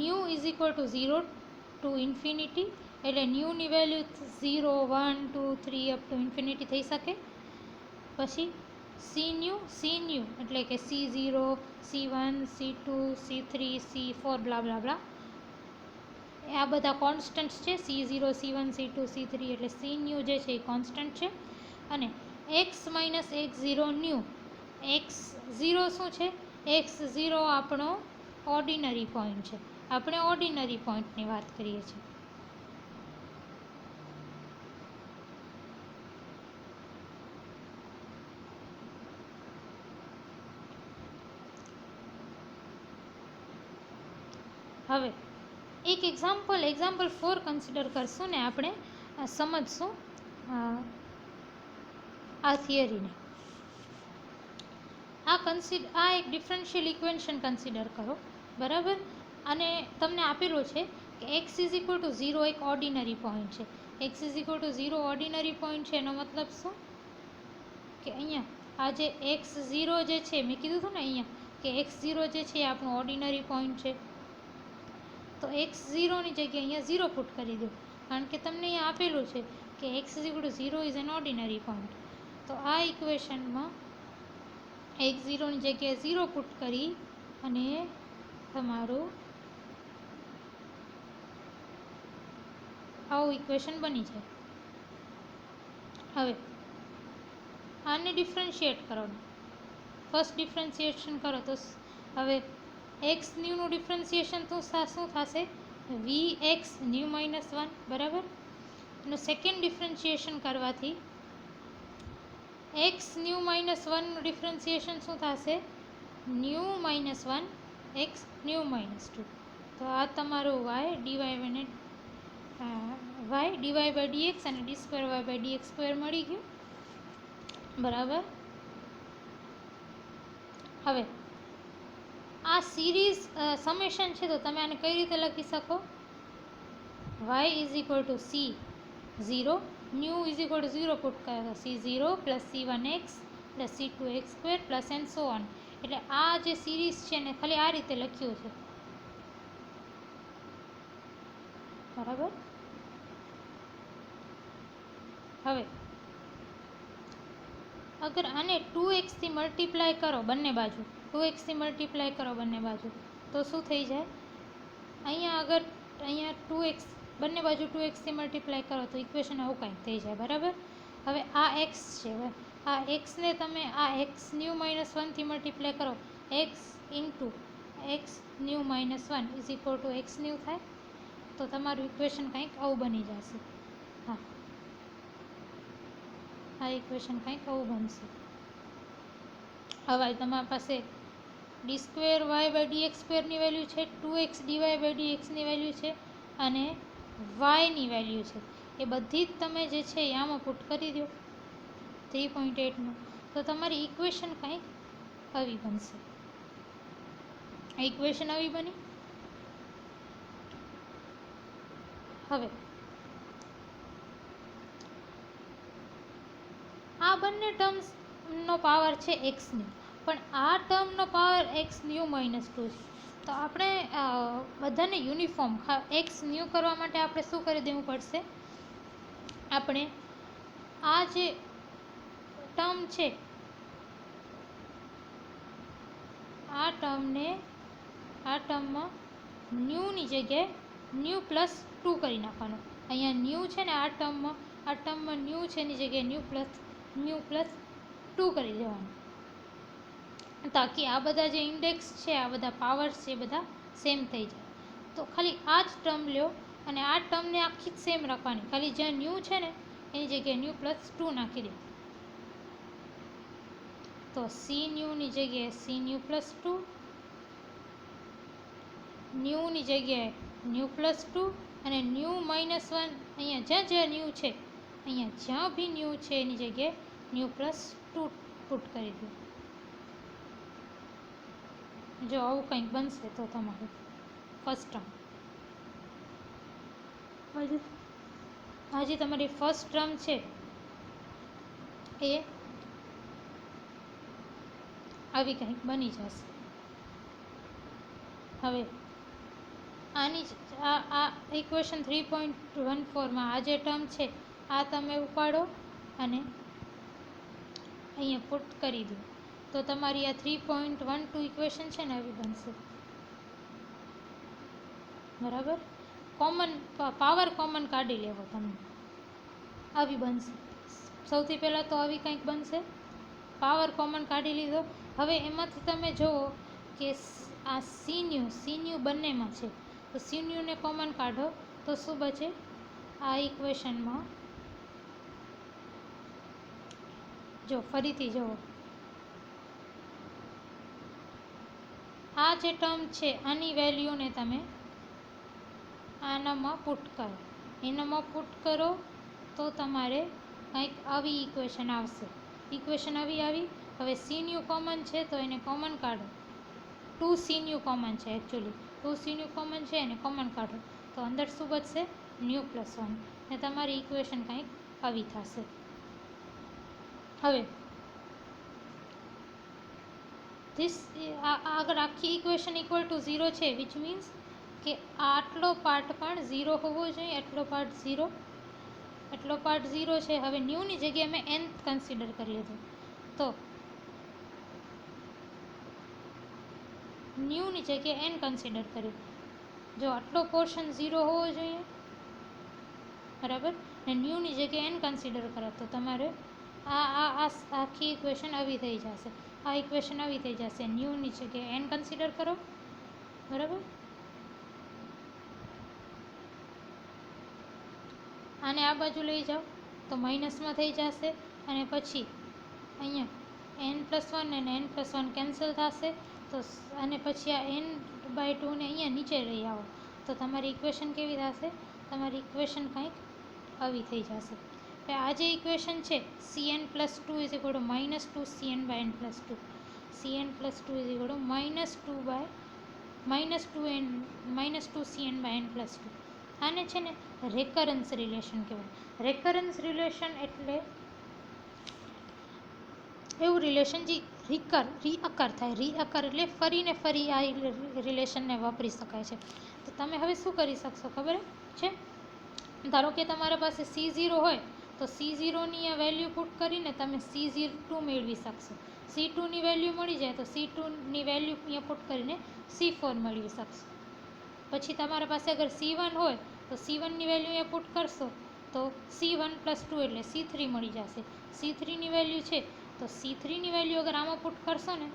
new is equal to 0 to infinity. એટલે ન્યુની વેલ્યુ 0, 1, 2, 3 અપ ટુ ઇન્ફિનિટી થઈ શકે. પછી સી ન્યુ એટલે કે C0, C1, C2, C3, C4 બ્લા બ્લા બ્લા. આ બધા કોન્સ્ટન્ટ્સ છે. C0, C1, C2, C3 એટલે સી ન્યુ જે છે એ કોન્સ્ટન્ટ છે. અને x minus x0 new. x0 શું છે? x0 આપણો ઓર્ડિનરી પોઈન્ટ છે. આપણે ઓર્ડિનરી પોઈન્ટની વાત કરીએ છીએ. હવે એક એક્ઝામ્પલ 4 કન્સિડર કરશું ને આપણે સમજશું આ થિયરીને. આ એક ડિફરન્શિયલ ઇક્વેશન કન્સિડર કરો, બરાબર. અને તમને આપેલું છે કે x ઇઝ ઇક્વલ ટુ 0 એક ઓર્ડિનરી પોઈન્ટ છે. x is equal to 0 ordinary point છે એનો મતલબ શું કે અહીંયા આ જે x0 જે છે, મેં કીધું હતું ને અહીંયા કે x0 જે છે એ આપણું ઓર્ડિનરી પોઈન્ટ છે. તો x0ની જગ્યાએ અહીંયા 0 પુટ કરી દો, કારણ કે તમને અહીંયા આપેલું છે કે x is equal to 0 is an ordinary point. તો આ ઇક્વેશનમાં x0ની જગ્યાએ 0 પુટ કરી અને તમારું આવું ઇક્વેશન બની જાય. હવે આને ડિફરન્શિએટ કરો, ફર્સ્ટ ડિફરન્શિએશન કરો તો હવે એક્સ ન્યૂનું ડિફરન્શિએશન તો શું થશે? vx ન્યૂ માઇનસ 1, બરાબર. એનું સેકન્ડ ડિફરન્શિએશન કરવાથી એક્સ ન્યૂ માઇનસ 1નું ડિફરન્શિએશન શું થશે? Nu minus 1 x nu minus 2. તો આ તમારું y ડીવાય બાય ડીએક્સ અને d square y by d x square મળી ગયું, બરાબર. હવે આ સિરીઝ સમેશન છે, તો તમે આને કઈ રીતે લખી શકો? y is equal two c0, new is equal to 0 put કરો તો c0 plus c1x plus c2x square plus and so on. એટલે આ જે સિરીઝ છે ને ખાલી આ રીતે લખ્યું છે, બરાબર. હવે અગર આને 2x થી મલ્ટીપ્લાય કરો બંને બાજુ, 2x થી મલ્ટીપ્લાય કરો બંને બાજુ, તો શું થઈ જાય? અહીંયા 2x બંને બાજુ 2x થી મલ્ટીપ્લાય કરો તો ઇક્વેશન આવું કંઈક થઈ જાય, બરાબર. હવે આ x છે, આ xને તમે આ x ન્યૂ માઇનસ 1 થી મલ્ટીપ્લાય કરો, x into x nu minus 1 is equal two x new થાય. તો તમારું ઇક્વેશન કંઈક આવું બની જશે. હા, આ ઇક્વેશન કંઈક આવું બનશે. હવે તમારી પાસે d square y by d x સ્ક્વેરની વેલ્યુ છે, 2x ડીવાય બાય ડીએક્સની વેલ્યુ છે અને વાયની વેલ્યુ છે. એ બધી જ તમે જે છે એ આમાં પુટ કરી દો 3.8નું, તો તમારી ઇક્વેશન કંઈક આવી બનશે. આ ઇક્વેશન આવી બની. હવે આ બંને ટર્મ્સનો પાવર છે એક્સ ન્યૂ, પણ આ ટર્મનો પાવર એક્સ ન્યૂ માઇનસ 2 છે. તો આપણે બધાને યુનિફોર્મ એક્સ ન્યૂ કરવા માટે આપણે શું કરી દેવું પડશે? આપણે આ જે ટર્મ છે આ ટર્મમાં ન્યૂની જગ્યાએ ન્યૂ પ્લસ 2 કરી નાખવાનું. અહીંયા ન્યૂ છે ને આ ટર્મમાં ન્યૂ છે એની જગ્યાએ ન્યૂ પ્લસ 2 કરી દેવાનું, તાકી આ બધા જે ઇન્ડેક્સ છે, આ બધા પાવર્સ છે, એ બધા સેમ થઈ જાય. તો ખાલી આ જ ટર્મ લ્યો અને આ ટર્મને આખી જ સેમ રાખવાની, ખાલી જ્યાં ન્યૂ છે ને એની જગ્યાએ ન્યૂ પ્લસ 2 નાખી દે. તો સી ન્યૂની જગ્યાએ સી ન્યૂ પ્લસ 2, ન્યૂની જગ્યાએ ન્યૂ પ્લસ 2 અને ન્યૂ માઇનસ 1. અહીંયા જ્યાં ન્યૂ છે, અહીંયા જ્યાં બી ન્યૂ છે એની જગ્યાએ ન્યૂ પ્લસ 2 પુટ કરી દો. જો આવું કંઈક બનશે તો તમારું ફર્સ્ટ ટર્મ. હજી તમારી ફર્સ્ટ ટર્મ છે એ આવી કંઈક બની જશે. હવે આની આ ઇક્વેશન 3.14માં આ જે ટર્મ છે આ તમે ઉપાડો અને અહીંયા પુટ કરી દો, તો તમારી આ 3.12 ઇક્વેશન છે ને આવી બનશે, બરાબર. પાવર કોમન કાઢી લેવો તમે, આવી બનશે. સૌથી પહેલાં તો આવી કંઈક બનશે, પાવર કોમન કાઢી લીધો. હવે એમાંથી તમે જુઓ કે આ સીન્યુ બંનેમાં છે, તો સીન્યુને કોમન કાઢો તો શું બચે? આ ઇક્વેશનમાં જો ફરીથી જુઓ, આ જે ટર્મ છે આની વેલ્યુને તમે આનામાં પુટ કરો, એનામાં પુટ કરો તો તમારે કંઈક આવી ઇક્વેશન આવશે. ઇક્વેશન આવી. હવે સીન્યુ કોમન છે તો એને કોમન કાઢો. 2 સીન્યુ કોમન છે, એકચ્યુઅલી 2 સીન્યુ કોમન છે એને કોમન કાઢો તો અંદર શું બચશે? ન્યુ પ્લસ 1, ને તમારી ઇક્વેશન કંઈક આવી થશે. હવે આગળ આખી ઇક્વેશન ઇક્વલ ટુ 0 છે, વિચ મીન્સ કે આટલો પાર્ટ પણ 0 હોવો જોઈએ, એટલો પાર્ટ 0 છે. હવે ન્યૂની જગ્યાએ મેં n કન્સિડર કરી લીધું, તો ન્યૂની જગ્યાએ n કન્સિડર કર્યું. જો આટલો પોર્શન 0 હોવો જોઈએ, બરાબર, ને ન્યૂની જગ્યાએ n કન્સિડર કરો તો તમારે આખી ઇક્વેશન આવી થઈ જશે. આ ઇક્વેશન આવી થઈ જશે. ન્યૂની જગ્યાએ n કન્સિડર કરો, બરાબર. આને આ બાજુ લઈ જાઓ તો માઇનસમાં થઈ જશે, અને પછી અહીંયા n+1 અને n+1 કેન્સલ થશે, તો અને પછી આ n/2 ને અહીંયા નીચે લઈ આવો તો તમારી ઇક્વેશન કેવી થશે? તમારી ઇક્વેશન કંઈક આવી થઈ જશે. આ જે ઇક્વેશન છે cn+2 = -2cn/n+2, cn+2 = -2cn/n+2. આને છે ને રેકરન્સ રિલેશન કહેવાય. રેકરન્સ રિલેશન એટલે એવું રિલેશન જે રીઅકર થાય. રીઅકર એટલે ફરીને ફરી આ રિલેશનને વાપરી શકાય છે. તો તમે હવે શું કરી શકશો ખબર છે? ધારો કે તમારા પાસે C0 હોય તો C0ની આ વેલ્યુ પુટ કરીને તમે C2 મેળવી શકશો. C2ની વેલ્યુ મળી જાય તો C2ની વેલ્યુ અહીંયા પુટ કરીને C4 મેળવી શકશો. પછી તમારા પાસે અગર C1 હોય તો C1ની વેલ્યુ અહીંયા પુટ કરશો તો C1+2 એટલે C3 મળી જશે. C3ની વેલ્યુ છે તો C3ની વેલ્યુ અગર આમાં પુટ કરશો ને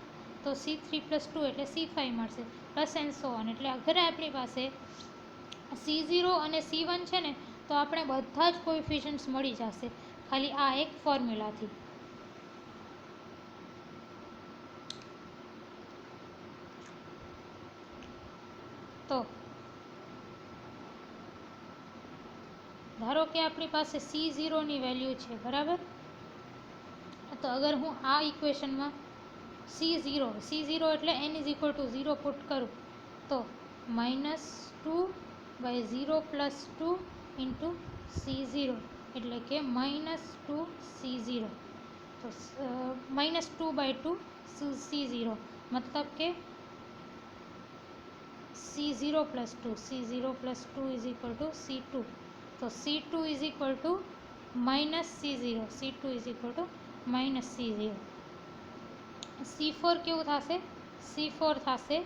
તો C3+2 એટલે C5 મળશે, પ્લસ એન્ડ સો ઓન. એટલે અગર આપણી પાસે C0 અને C1 છે ને તો આપણે બધા જ કોએફિશિયન્ટ્સ મળી જશે ખાલી આ એક ફોર્મ્યુલાથી. તો ધારો કે આપણી પાસે C0ની વેલ્યુ છે, બરાબર. તો અગર હું આ ઇક્વેશનમાં C0 એટલે n = 0 પુટ કરું તો -2/0+2 × C0 એટલે કે -2C0, તો -2/2 C0 મતલબ કે C0+2 = C2, તો C2 = -C0, C2 = -C0. C4 કેવું થશે? C4 થશે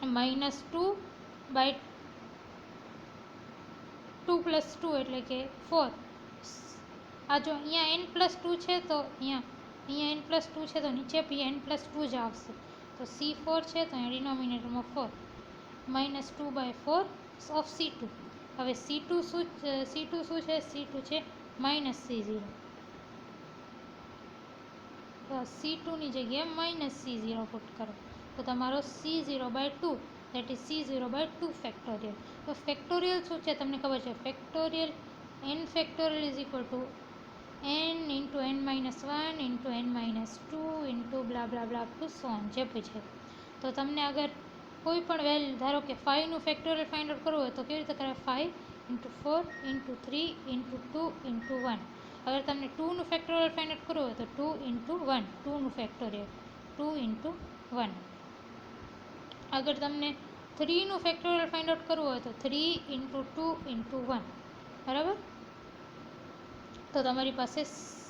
-2/2+2 એટલે કે 4. આ જો અહીંયા n+2 છે તો અહીંયા n+2 છે તો નીચે બી n+2 જ આવશે. તો C4 છે તો અહીંયા ડિનોમિનેટરમાં 4, -2/4 ઓફ C2. હવે C2 શું છે? C2 છે -C0. તો C2ની જગ્યાએ -C0 પુટ કરો તો તમારો C0/2 that is C0/2 factorial. તો ફેક્ટોરિયલ શું છે તમને ખબર છે? Factorial n factorial = n × n - 1 × n - 2 × blah blah blah to so on, જે બી છે. તો તમને અગર કોઈ પણ વેલ્યુ, ધારો કે 5નું ફેક્ટોરિયલ ફાઇન્ડ આઉટ કરવું હોય તો કેવી રીતે કરાય? 5 × 4 × 3 × 2 × 1. અગર તમને 2નું ફેક્ટોરિયલ ફાઇન્ડ આઉટ કરવું હોય તો 2 × 1, 2નું ફેક્ટોરિયલ 2 × 1. અગર તમને 3નું ફેક્ટોરિયલ ફાઇન્ડ આઉટ કરવું હોય તો 3 × 2 × 1, બરાબર. તો તમારી પાસે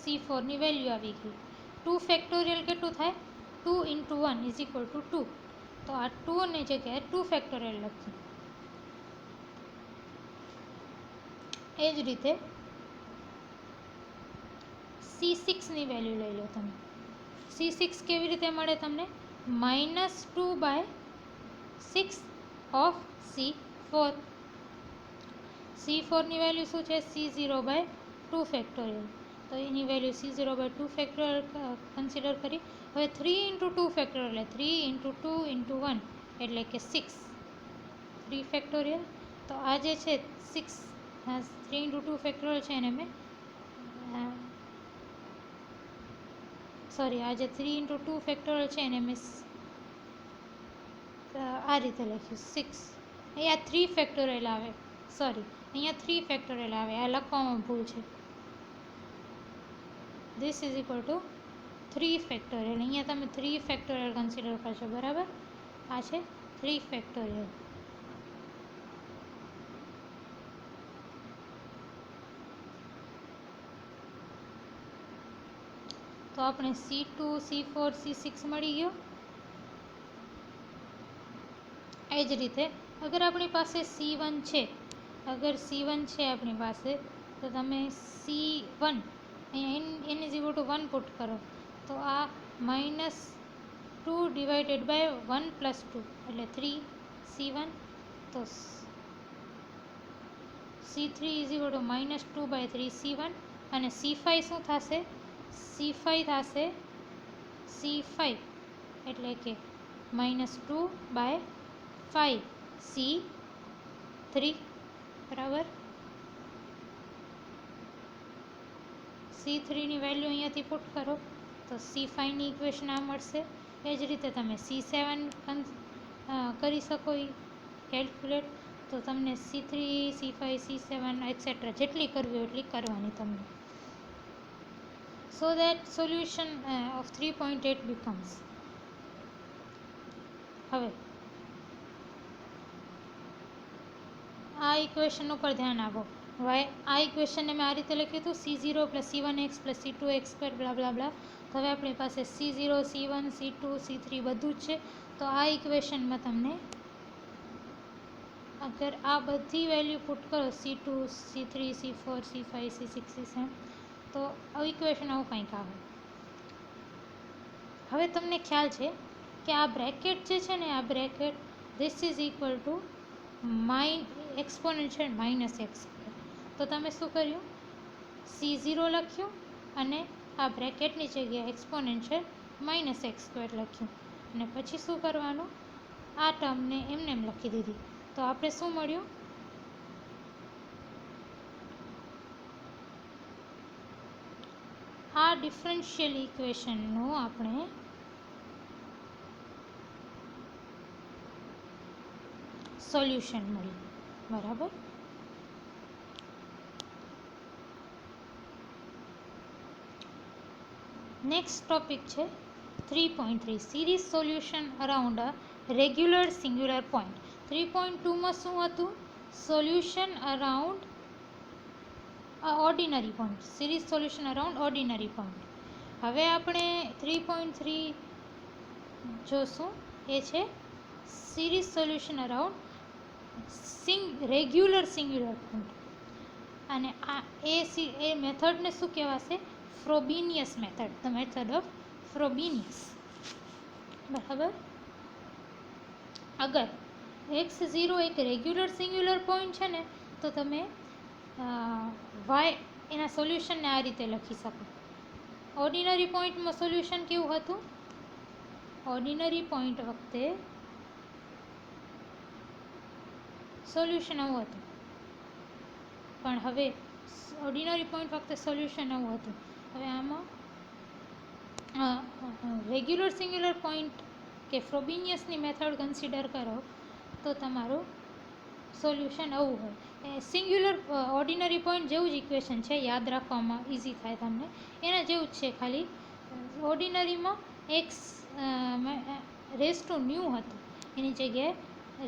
C4ની વેલ્યુ આવી ગઈ. 2 ફેક્ટોરિયલ કેટલું થાય? 2 × 1 = 2. તો આ 2ની જગ્યાએ 2 ફેક્ટોરિયલ લખીએ. એ જ રીતે C6ની વેલ્યુ લઈ લો તમે. C6 કેવી રીતે મળે તમને? -2/6 of C4. C4 ની વેલ્યુ શું છે? C0/2 factorial. તો એની વેલ્યુ C0/2 ફેક્ટોરિયલ કન્સિડર કરી. હવે 3 × 2 ફેક્ટોરિયલ એટલે 3 × 2 × 1 એટલે કે 6 3 ફેક્ટોરિયલ. તો આ જે છે 6 3 × 2 ફેક્ટોરિયલ છે એને મેં આ જે 3 × 2 ફેક્ટોરિયલ છે એને મેં આ રીતે લખ્યું 6. અહીંયા 3 ફેક્ટોરિયલ આવે, અહીંયા 3 ફેક્ટોરિયલ આવે, આ લખવામાં ભૂલ છે. This is equal two 3 factorial. અહીંયા તમે 3 ફેક્ટોરિયલ કન્સિડર કરશો, બરાબર? આ છે 3 ફેક્ટોરિયલ. તો આપણે C2 C4 C6 મળી ગયો. એ જ રીતે અગર આપણી પાસે C1 છે, આપણી પાસે, તો તમે C1 અહીંયા n is equal to 1 put કરો તો આ -2 ડિવાઇડેડ બાય 1 + 2 એટલે 3 C1. તો C3 is equal two -2/3 C1 અને C5 શું થશે? C5 થશે C5 એટલે કે -2/5 C3, બરાબર? C3 ની વેલ્યુ અહીંયાથી પુટ કરો તો C5 ની ઇક્વેશન આ મળશે. એ જ રીતે તમે C7 કરી શકો કેલ્ક્યુલેટ. તો તમને C3 C5 C7 એક્સેટ્રા જેટલી કરવી હોય એટલી કરવાની તમને. So that solution of 3.8 becomes. હવે આ ઇક્વેશન ઉપર ધ્યાન આપો. આ ઇક્વેશનને મેં આ રીતે લખ્યું હતું C0 + C1x + C2x² બ્લા બ્લા બ્લા. તો હવે આપણી પાસે C0 C1 C2 C3 બધું જ છે. તો આ ઇક્વેશનમાં તમને અગર આ બધી વેલ્યુ પુટ કરો C2 C3 C4 C5 C6 C7 તો આ ઇક્વેશન આવું કંઈક આવે. હવે તમને ખ્યાલ છે કે આ બ્રેકેટ જે છે ને, આ bracket this is equal two exponential -x². તો તમે શું કર્યું? C0 લખ્યું અને આ બ્રેકેટની જગ્યાએ એક્સપોનેન્શિયલ -x² લખ્યું અને પછી શું કરવાનું? આ ટર્મને એમને એમ લખી દીધી. તો આપણે શું મળ્યું? આ ડિફરન્શિયલ ઇક્વેશનનું આપણે સોલ્યુશન મળ્યું, બરાબર? નેક્સ્ટ ટોપિક છે 3.3 સિરીઝ સોલ્યુશન અરાઉન્ડ અ રેગ્યુલર સિંગ્યુલર પોઈન્ટ. 3.2 માં શું હતું? Solution around ordinary point, series solution around ordinary point. હવે આપણે 3.3 જોશું, એ છે series solution around regular singular point. અને આ એ મેથડને શું કહેવાશે? ફ્રોબિનિયસ મેથડ, ધ મેથડ ઓફ ફ્રોબિનિયસ, બરાબર? અગર x0 એક રેગ્યુલર સિંગ્યુલર પોઈન્ટ છે ને, તો તમે એના સોલ્યુશનને આ રીતે લખી શકો. ઓર્ડિનરી પોઈન્ટમાં સોલ્યુશન કેવું હતું? ઓર્ડિનરી પોઈન્ટ વખતે સોલ્યુશન આવું હતું, પણ હવે ઓર્ડિનરી પોઈન્ટ વખતે સોલ્યુશન આવું હતું. હવે આમાં રેગ્યુલર સિંગ્યુલર પોઈન્ટ કે ફ્રોબિનિયસની મેથડ કન્સિડર કરો તો તમારું સોલ્યુશન આવું હોય. સિંગ્યુલર ઓર્ડિનરી પોઈન્ટ જેવું જ ઇક્વેશન છે, યાદ રાખવામાં ઇઝી થાય તમને. એના જેવું જ છે, ખાલી ઓર્ડિનરીમાં x⁻⁴ હતું, એની જગ્યાએ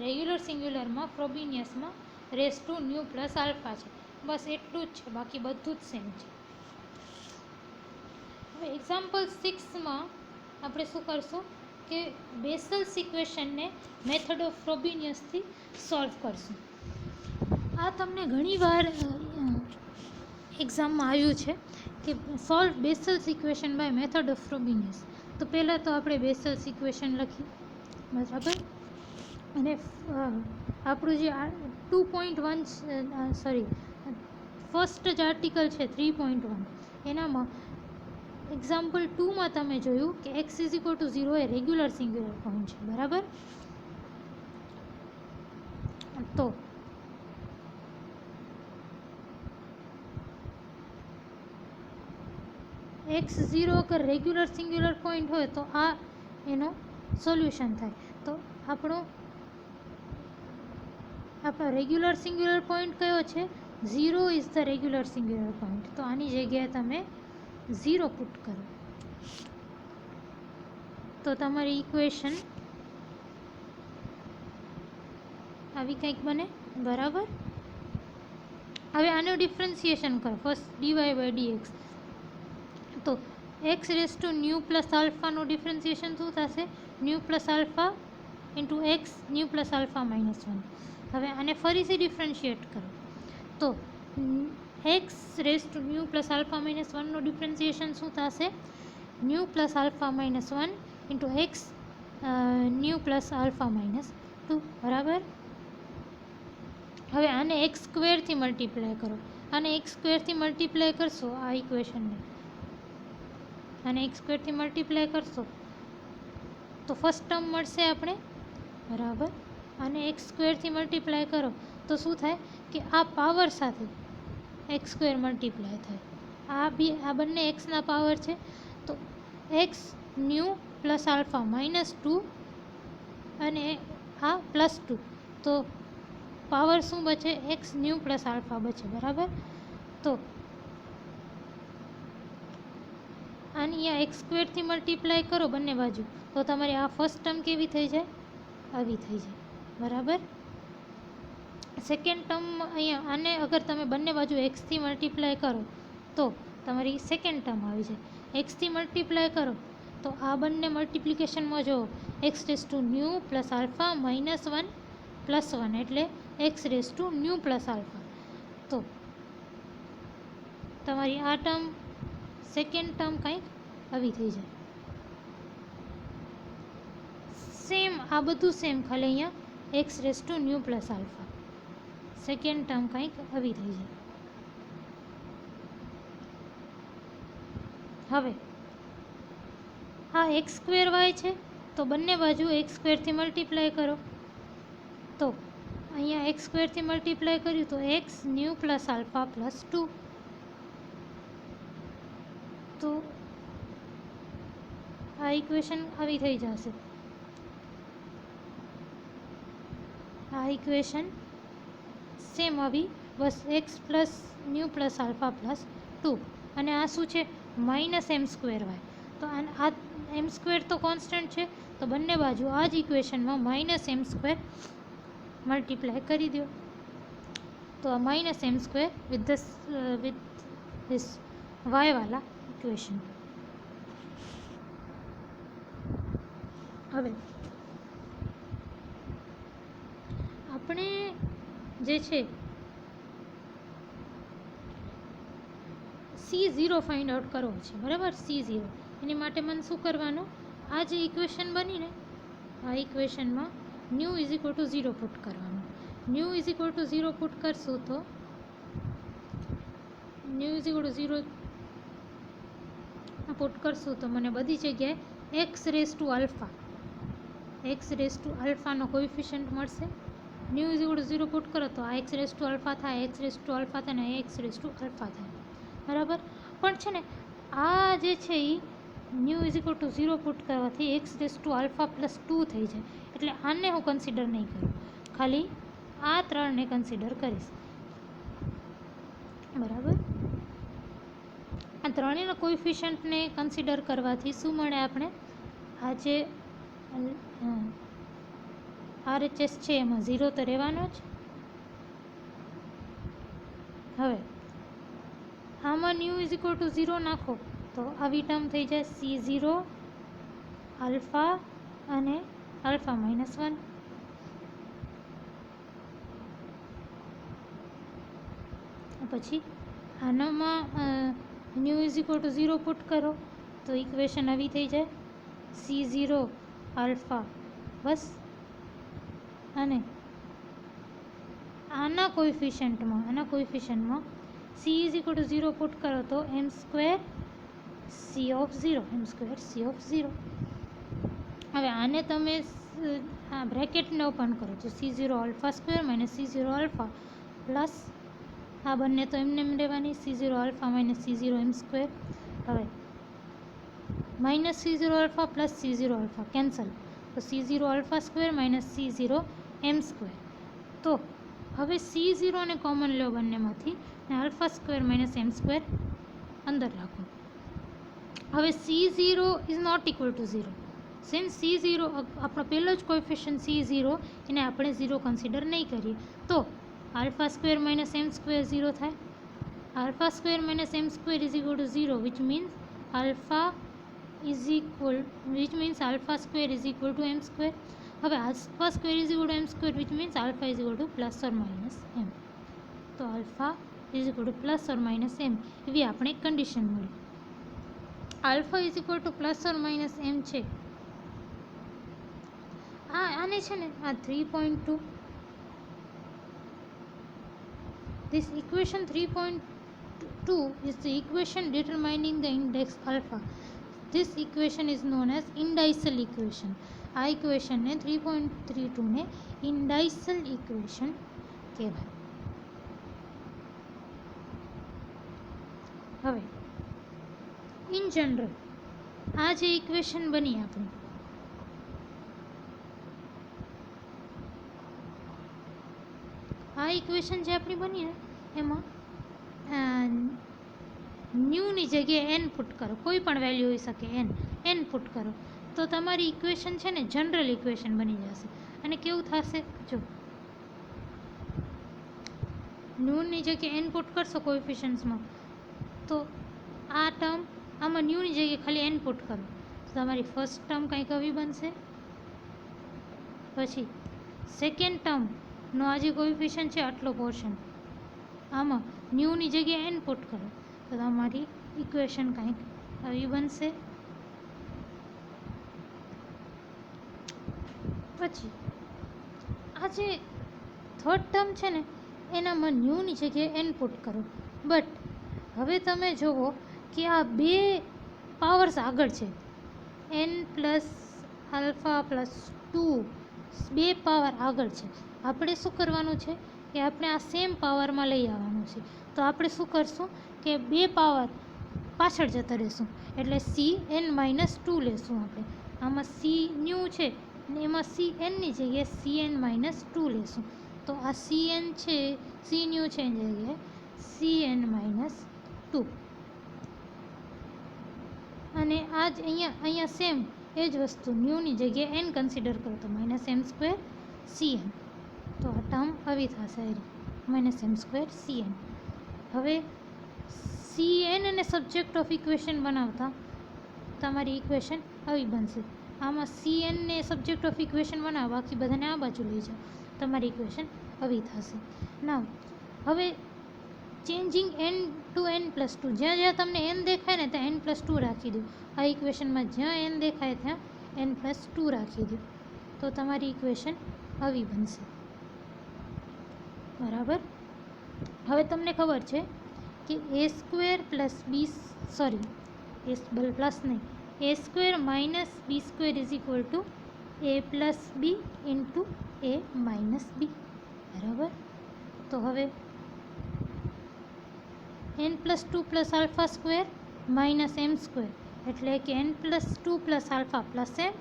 રેગ્યુલર સિંગ્યુલરમાં ફ્રોબિનિયસમાં ⁻⁴ + α છે. બસ એટલું જ છે, બાકી બધું જ સેમ છે. હવે એક્ઝામ્પલ 6માં આપણે શું કરશું કે બેસેલ્સ ઇક્વેશનને મેથડ ઓફ ફ્રોબિનિયસથી સોલ્વ કરશું. આ તમને ઘણીવાર એક્ઝામમાં આવ્યું છે કે solve Bessel's equation by method of Frobenius. તો પહેલાં તો આપણે બેસેલ્સ ઇક્વેશન લખી, બરાબર. અને આપણું જે 2.1 સોરી ફર્સ્ટ જ આર્ટિકલ છે 3.1, એનામાં એક્ઝામ્પલ 2માં તમે જોયું કે x ઇઝ ઇક્વલ ટુ 0 એ રેગ્યુલર સિંગ્યુલર પોઈન્ટ છે, બરાબર. તો x0 અગર રેગ્યુલર સિંગ્યુલર પોઈન્ટ હોય તો આ એનો સોલ્યુશન થાય. તો આપણો રેગ્યુલર સિંગ્યુલર પોઈન્ટ કયો છે? 0 is the regular singular point. તો આની જગ્યાએ તમે 0 પુટ કરો તો તમારી ઇક્વેશન આવી કંઈક બને, બરાબર. હવે આનું ડિફરન્સિએશન કરો. ફર્સ્ટ dy/dx, તો x raise to nu plus આલ્ફાનું ડિફરન્સિએશન શું થશે? Nu plus alpha into x nu plus alpha -1. હવે આને ફરીથી ડિફરન્શિએટ કરો તો x raise to nu plus alpha -1નું ડિફરન્સિએશન શું થશે? Nu plus alpha -1 into x nu plus alpha -2, બરાબર. હવે આને x સ્ક્વેરથી મલ્ટીપ્લાય કરો. આને x સ્ક્વેરથી મલ્ટીપ્લાય કરશો, આ ઇક્વેશનને અને x સ્ક્વેરથી મલ્ટીપ્લાય કરશો તો ફર્સ્ટ ટર્મ મળશે આપણે, બરાબર. અને x સ્ક્વેરથી મલ્ટીપ્લાય કરો તો શું થાય કે આ પાવર સાથે x સ્ક્વેર મલ્ટીપ્લાય થાય. આ બંને એક્સના પાવર છે, તો એક્સ ન્યૂ પ્લસ આલ્ફા -2 અને આ +2, તો પાવર શું બચે? એક્સ ન્યૂ પ્લસ આલ્ફા બચે, બરાબર. તો આની અહીંયા એક્સ સ્ક્વેરથી મલ્ટીપ્લાય કરો બંને બાજુ તો તમારી આ ફર્સ્ટ ટર્મ કેવી થઈ જાય? આવી થઈ જાય, બરાબર. સેકન્ડ ટર્મ અહીંયા આને અગર તમે બંને બાજુ એક્સથી મલ્ટીપ્લાય કરો તો તમારી સેકન્ડ ટર્મ આવી જાય. એક્સથી મલ્ટીપ્લાય કરો તો આ બંને મલ્ટીપ્લિકેશનમાં જો x raise to nu plus alpha -1 +1 એટલે x raise to nu plus alpha. તો તમારી આ ટર્મ સેકન્ડ ટર્મ કંઈક આવી થઈ જાય. સેમ આ બધું સેમ, ખાલી અહીંયા x raise to nu plus alpha, second term કંઈક આવી થઈ જાય. હવે આ એક્સ સ્ક્વેર વાય છે તો બંને બાજુ એક્સ સ્ક્વેરથી મલ્ટીપ્લાય કરો. તો અહીંયા એક્સ સ્ક્વેરથી મલ્ટીપ્લાય કર્યું તો એક્સ ન્યૂ પ્લસ આલ્ફા +2. તો આ ઇક્વેશન આવી થઈ જશે. આ ઇક્વેશન સેમ આવી, બસ x plus nu plus alpha +2 અને આ શું છે? -m²y. તો આ m² તો કોન્સ્ટન્ટ છે, તો બંને બાજુ આ જ ઇક્વેશનમાં -m² મલ્ટીપ્લાય કરી દો. તો આ -m² વિથ ધીસ વાયવાલા ઇક્વેશન. હવે આપણે જે છે C0 ફાઇન્ડ આઉટ કરવો છે, બરાબર. C0 એની માટે મને શું કરવાનું? આ જે ઇક્વેશન બની ને આ ઇક્વેશનમાં nu is equal to 0 put કરવાનું. Nu is equal to 0 put કરશું તો nu is equal to 0 put કરશું તો મને બધી જગ્યાએ એક્સ રેસ ટુ આલ્ફાનો કોએફિશિયન્ટ મળશે. Nu is equal to 0 put કરો તો આ એક્સ રેસ ટુ આલ્ફા થાય, એક્સ રેસ ટુ આલ્ફા થાય ને એક્સ રેસ ટુ આલ્ફા થાય, બરાબર. પણ છે ને આ જે છે એ nu is equal to 0 put કરવાથી એક્સ રેસ ટુ આલ્ફા +2 થઈ જાય. એટલે આને હું કન્સિડર નહીં કરું, ખાલી આ ત્રણને કન્સિડર કરીશ, બરાબર. આ ત્રણેયના કોએફિશિયન્ટને કન્સિડર કરવાથી શું મળે? આપણે આ જે RHS છે એમાં 0 તો રહેવાનો જ. હવે આમાં ન્યૂ ઇઝ ઇક્વલ ટુ 0 નાખો તો આવી ટર્મ થઈ જાય C0 આલ્ફા અને આલ્ફા -1. પછી આનામાં nu is equal to 0 put કરો તો ઇક્વેશન આવી થઈ જાય C0 આલ્ફા બસ. અને આના કોએફિશિયન્ટમાં c is equal to 0 put કરો તો m સ્ક્વેર c ઓફ 0. હવે આને તમે આ બ્રેકેટને ઓપન કરો તો C0 alpha square minus C0 alpha plus આ બંને તો એમને એમ રહેવાની C0 alpha minus C0 m square. હવે minus C0 alpha plus C0 alpha cancel તો C0 alpha square minus C0 m square. તો હવે C0 ને કોમન લો બંનેમાંથી ને alpha square minus m square અંદર રાખો. હવે C0 is not equal to 0. Since C0 આપણો પહેલો જ કોએફિશિયન્ટ C0 એને આપણે 0 કન્સિડર નહીં કરીએ તો alpha square minus m square 0 થાય. Alpha square minus m square is equal to 0 which means alpha square is equal to m square. હવે alpha square is equal to m square which means alpha is equal to plus or minus m. તો alpha is equal to plus or minus m એવી આપણે condition મળી. Alpha is equal to plus or minus m છે. આને છે ને આ 3.2 this equation 3.2 is the equation determining the index alpha. This equation is known as indicial equation. આ equation ને 3.32 ને indicial equation કહેવાય. હવે ઇન જનરલ આ જે ઇક્વેશન બની આપણી આ ઇક્વેશન જે આપણી બની ને એમાં ન્યૂની જગ્યાએ એન પુટ કરો, કોઈ પણ વેલ્યુ હોઈ શકે એન પુટ કરો તો તમારી ઇક્વેશન છે ને જનરલ ઇક્વેશન બની જશે. અને કેવું થશે જો ન્યૂની જગ્યાએ એન પુટ કરશો કોએફિશિયન્ટ્સમાં તો આ ટર્મ આમાં ન્યૂની જગ્યાએ ખાલી એન પુટ કરો તો તમારી ફર્સ્ટ ટર્મ કંઈક આવી બનશે. પછી સેકન્ડ ટર્મનો આ જે કોએફિશિયન્ટ છે આટલો પોર્શન આમાં ન્યૂની જગ્યાએ એન પુટ કરો તો તમારી ઇક્વેશન કંઈક આવી બનશે. પછી આ જે થર્ડ ટર્મ છે ને એનામાં ન્યૂની જગ્યાએ એન પુટ કરો. બટ હવે તમે જુઓ કે આ બે પાવર્સ આગળ છે એન પ્લસ આલ્ફા પ્લસ 2 બે પાવર આગળ છે. આપણે શું કરવાનું છે કે આપણે આ સેમ પાવરમાં લઈ આવવાનું છે. તો આપણે શું કરશું કે બે પાવર પાછળ જતા રહીશું એટલે Cn-2 લેશું. આપણે આમાં સી ન્યૂ છે ને એમાં Cnની જગ્યાએ Cn-2 લેશું. તો આ Cn છે સી ન્યૂ છે એની જગ્યાએ Cn-2 અને આ જ અહીંયા સેમ એ જ વસ્તુ ન્યૂની જગ્યાએ એન કન્સિડર કરો તો -m² Cn. તો આ ટર્મ આવી થશે -m² Cn. હવે Cn અને સબ્જેક્ટ ઓફ ઇક્વેશન બનાવતા તમારી ઇક્વેશન આવી બનશે. આમાં Cn ને સબ્જેક્ટ ઓફ ઇક્વેશન બનાવો બાકી બધાને આ બાજુ લઈ જાઓ તમારી ઇક્વેશન આવી થશે. નાવ હવે ચેન્જિંગ n ટુ n+2 જ્યાં તમને n દેખાય ને ત્યાં n+2 રાખી દો. આ ઇક્વેશનમાં જ્યાં n દેખાય ત્યાં n+2 રાખી દો તો તમારી ઇક્વેશન આવી બનશે. બરાબર. હવે તમને ખબર છે કે a² b² is equal two a+b into a-b. બરાબર. તો હવે n+2 plus alpha square minus m² એટલે કે n+2 plus alpha plus m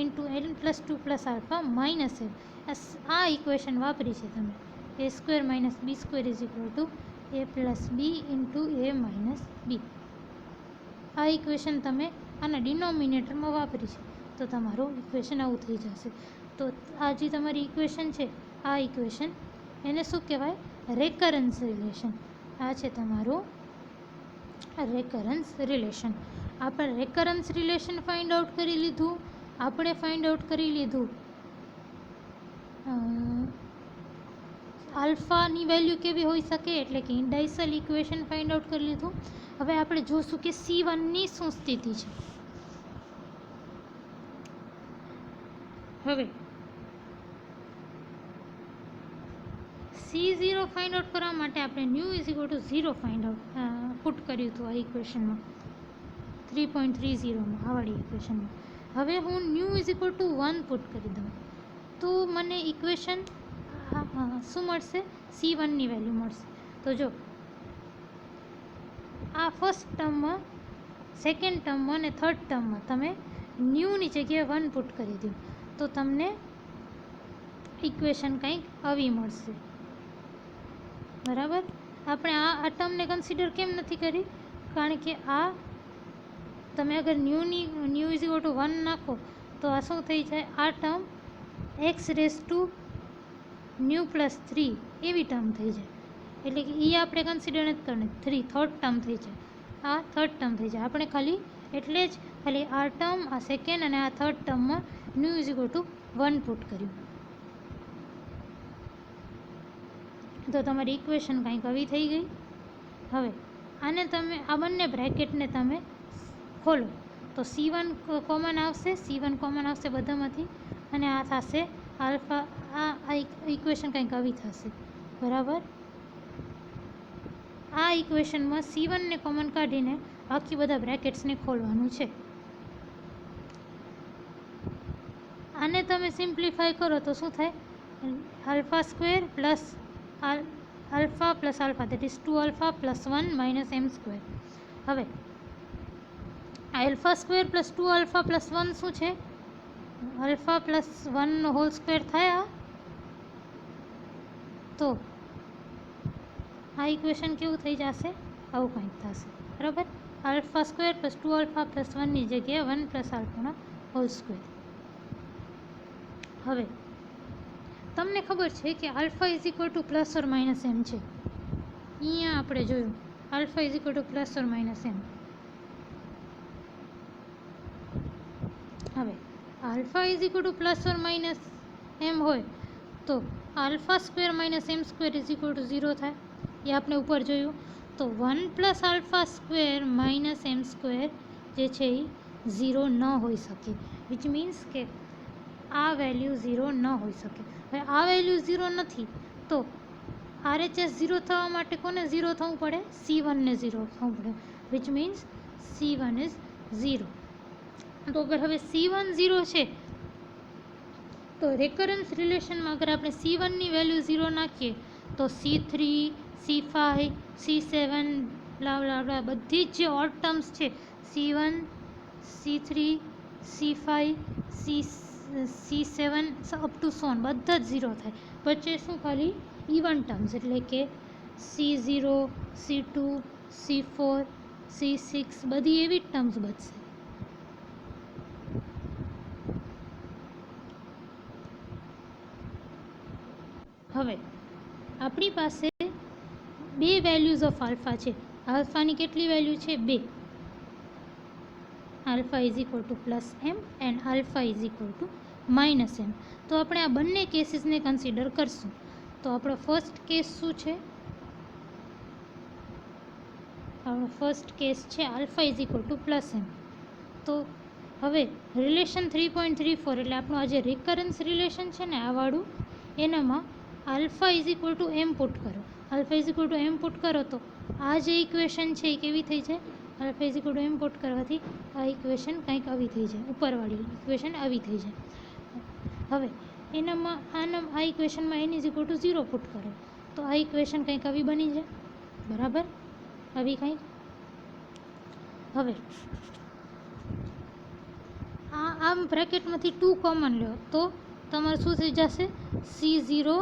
into n+2 plus alpha minus m. આ ઇક્વેશન વાપરી છે તમે a² minus b² is equal two a+b into a-b. આ ઇક્વેશન તમે આના ડિનોમિનેટરમાં વાપરી છે તો તમારું ઇક્વેશન આવું થઈ જશે. તો આ જે તમારી ઇક્વેશન છે આ ઇક્વેશન એને શું કહેવાય રેકરન્સ રિલેશન. આ છે તમારું રેકરન્સ રિલેશન. આપણે રેકરન્સ રિલેશન ફાઇન્ડ આઉટ કરી લીધું. આપણે ફાઇન્ડ આઉટ કરી લીધું આલ્ફાની વેલ્યુ કેવી હોઈ શકે એટલે કે ઇન્ડાઇસલ ઇક્વેશન ફાઇન્ડ આઉટ કરી લીધું. હવે આપણે જોઈશું કે C1ની શું સ્થિતિ છે. હવે C0 ફાઇન્ડ આઉટ કરવા માટે આપણે new is equal to 0 find out put કર્યું હતું આ ઇક્વેશનમાં 3.30માં આ વાળી ઇક્વેશનમાં. હવે હું new is equal to 1 put કરી દઉં તો મને ઇક્વેશન શું મળશે? C1ની વેલ્યુ મળશે. તો જો આ ફર્સ્ટ ટર્મમાં, સેકન્ડ ટર્મમાં અને થર્ડ ટર્મમાં તમે ન્યૂની જગ્યાએ 1 પુટ કરી દો તો તમને ઇક્વેશન કંઈક આવી મળશે. બરાબર. આપણે આ ટર્મને કન્સિડર કેમ નથી કરી? કારણ કે આ તમે અગર ન્યૂ ઇઝ ઇક્વલ ટુ 1 નાખો તો આ શું થઈ જાય? આ term x raise to nu plus 3 એવી ટર્મ થઈ જાય. એટલે કે એ આપણે કન્સિડર નથી કરવાની. થર્ડ ટર્મ થઈ જાય. આ થર્ડ ટર્મ થઈ જાય. આપણે ખાલી એટલે જ ખાલી આ ટર્મ, આ સેકન્ડ અને આ થર્ડ ટર્મમાં new is equal to 1 put કર્યું. તો તમારી ઇક્વેશન કંઈક આવી થઈ ગઈ. હવે આને તમે આ બંને બ્રેકેટને તમે ખોલો તો C1 કોમન આવશે. C1 કોમન આવશે બધામાંથી અને આ થશે આલ્ફા. આ ઇક્વેશન કંઈક આવી થશે. બરાબર. આ ઇક્વેશનમાં C1ને કોમન કાઢીને બાકી બધા બ્રેકેટ્સને ખોલવાનું છે. આને તમે સિમ્પ્લિફાય કરો તો શું થાય? Alpha square plus alpha plus alpha, that is 2 alpha plus 1 minus m square. હવે alpha square plus 2 alpha plus 1 શું છે? આલ્ફા પ્લસ 1નો હોલ સ્ક્વેર થયા. તો આ ઇક્વેશન કેવું થઈ જશે? આવું કંઈક થશે. બરાબર. Alpha square plus 2 alpha plus 1ની જગ્યાએ 1 પ્લસ આલ્ફાનો હોલ સ્ક્વેર. હવે તમને ખબર છે કે alpha is equal to plus or minus m છે. અહીંયા આપણે જોયું alpha is equal to plus or minus m. હવે alpha is equal to plus or minus m હોય તો alpha square minus m square is equal to 0 થાય. એ આપણે ઉપર જોયું. તો 1 plus alpha square minus m square જે છે એ 0 ન હોઈ શકે. વિચ મીન્સ કે આ વેલ્યુ 0 ન હોઈ શકે. હવે આ વેલ્યુ 0 નથી તો RHS 0 થવા માટે કોને 0 થવું પડે? C1ને 0 થવું પડે. Which means C1 is 0. તો અગર હવે C1 0 છે તો રેકરન્સ રિલેશનમાં અગર આપણે C1ની વેલ્યુ 0 નાખીએ તો C3, C5, C7 બલા બધી જ જે ઓડ ટર્મ્સ છે C1, C3, C5, C7 up to સોન બધા જ 0 થાય. વચ્ચે શું ખાલી ઇવન ટર્મ્સ એટલે કે C0, C2, C4, C6 બધી એવી જ ટર્મ્સ બચશે. હવે આપણી પાસે બે વેલ્યુઝ ઓફ આલ્ફા છે. આલ્ફાની કેટલી વેલ્યુ છે? 2. Alpha is equal to plus m and alpha is equal to minus m. તો આપણે આ બંને કેસીસને કન્સિડર કરશું. તો આપણો ફર્સ્ટ કેસ શું છે? આપણો ફર્સ્ટ કેસ છે alpha is equal to plus m. તો હવે રિલેશન 3.34 એટલે આપણું આ જે રિકરન્સ રિલેશન છે ને આ વાળું, એનામાં alpha is equal to m put કરો. Alpha is equal to m put કરો તો આ જે ઇક્વેશન છે એ કેવી થઈ જાય? Alpha is equal to m put કરવાથી આ ઇક્વેશન કંઈક આવી થઈ જાય. ઉપરવાળી ઇક્વેશન આવી થઈ જાય. હવે એનામાં આ ઇક્વેશનમાં n is equal to 0 put કરો તો આ ઇક્વેશન કંઈક આવી બની જાય. બરાબર. આવી કંઈક. હવે આમ બ્રેકેટમાંથી 2 કોમન લો તો તમારે શું થઈ જશે? C0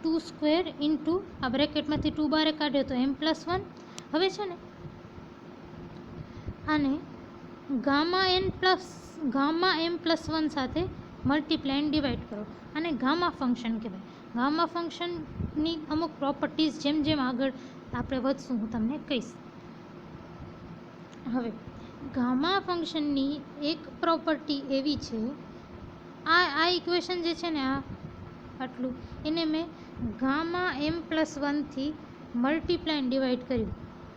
2 સ્ક્વેર ઇન્ટુ આ બ્રેકેટમાંથી 2 બારે કાઢ્યો તો m+1. હવે છે ને આને ગામા m+1 સાથે મલ્ટીપ્લાય એન્ડ ડિવાઈડ કરો. આને ગામા ફંક્શન કહેવાય. ગામા ફંક્શનની અમુક પ્રોપર્ટીઝ જેમ જેમ આગળ આપણે વધશું હું તમને કહીશ. હવે ગામા ફંક્શનની એક પ્રોપર્ટી એવી છે, આ ઇક્વેશન જે છે ને આટલું એને મેં ગામા m+1થી મલ્ટીપ્લાય એન્ડ ડિવાઈડ કર્યું.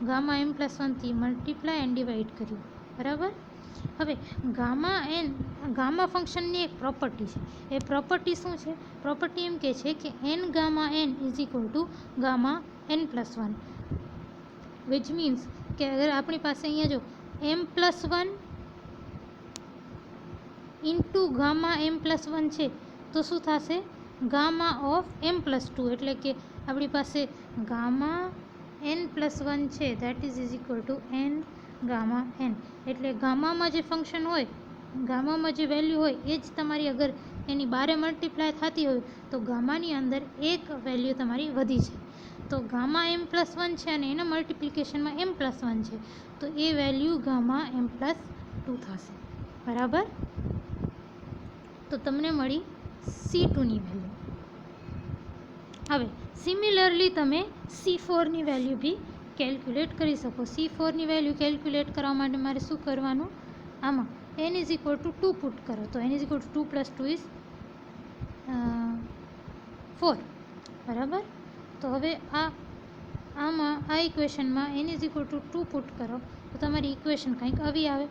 ગામા m+1થી મલ્ટીપ્લાય એન્ડ ડિવાઈડ કર્યું. બરાબર. હવે ગામા ફંક્શનની એક પ્રોપર્ટી છે. એ પ્રોપર્ટી શું છે? પ્રોપર્ટી એમ કહે છે કે n gamma n is equal to gamma n+1, which means કે અગર આપણી પાસે અહીંયા જો m+1 ઇન્ટુ ગામા m+1 છે તો શું થશે? ગામા ઓફ m+2, એટલે કે આપણી પાસે ગામા n+1 છે, that is equal two n gamma n. એટલે ગામામાં જે ફંક્શન હોય, ગામામાં જે વેલ્યુ હોય એ જ તમારી અગર એની બારે મલ્ટીપ્લાય થતી હોય તો ગામાની અંદર એક વેલ્યુ તમારી વધી છે. તો ગામા m+1 છે અને એના મલ્ટિપ્લિકેશનમાં m+1 છે, તો એ વેલ્યુ ગામા m+2 થશે. બરાબર? તો તમને મળી C2ની વેલ્યુ. હવે સિમિલરલી તમે C4ની વેલ્યુ બી કેલ્ક્યુલેટ કરી શકો. C4ની વેલ્યુ કેલ્ક્યુલેટ કરવા માટે મારે શું કરવાનું? આમાં n is equal two 2 put કરો, તો n is equal two 2 + 2 is 4. બરાબર? તો હવે આ ઇક્વેશનમાં n is equal two 2 put કરો તો તમારી ઇક્વેશન કંઈક આવી આવે.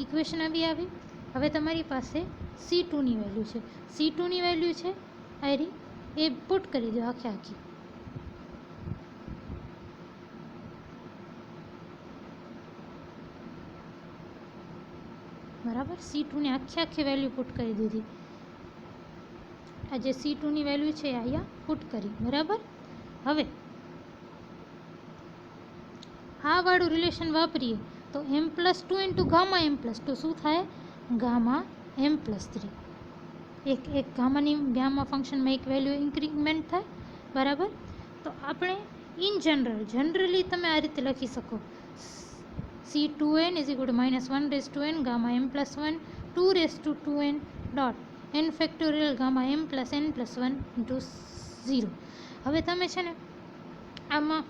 ઇક્વેશન આવી આવી. હવે તમારી પાસે C2ની વેલ્યુ છે. C2ની વેલ્યુ છે એ પુટ કરી દો આખી. બરાબર? C2ની આખી વેલ્યુ પુટ કરી દીધી. આ જે C2ની વેલ્યુ છે અહીંયા પુટ કરી. બરાબર? હવે આ વાળું રિલેશન વાપરીએ તો m+2 ઇન્ટુ ગામા m+2 શું થાય? Gamma m+3. એક ગામા ફંક્શનમાં એક વેલ્યુ ઇન્ક્રીમેન્ટ થાય. બરાબર? તો આપણે જનરલી તમે આ રીતે લખી શકો, C2n is equal two -1n gamma m+1 2n dot n factorial gamma m+n+1 into 0. હવે તમે છે ને આમાં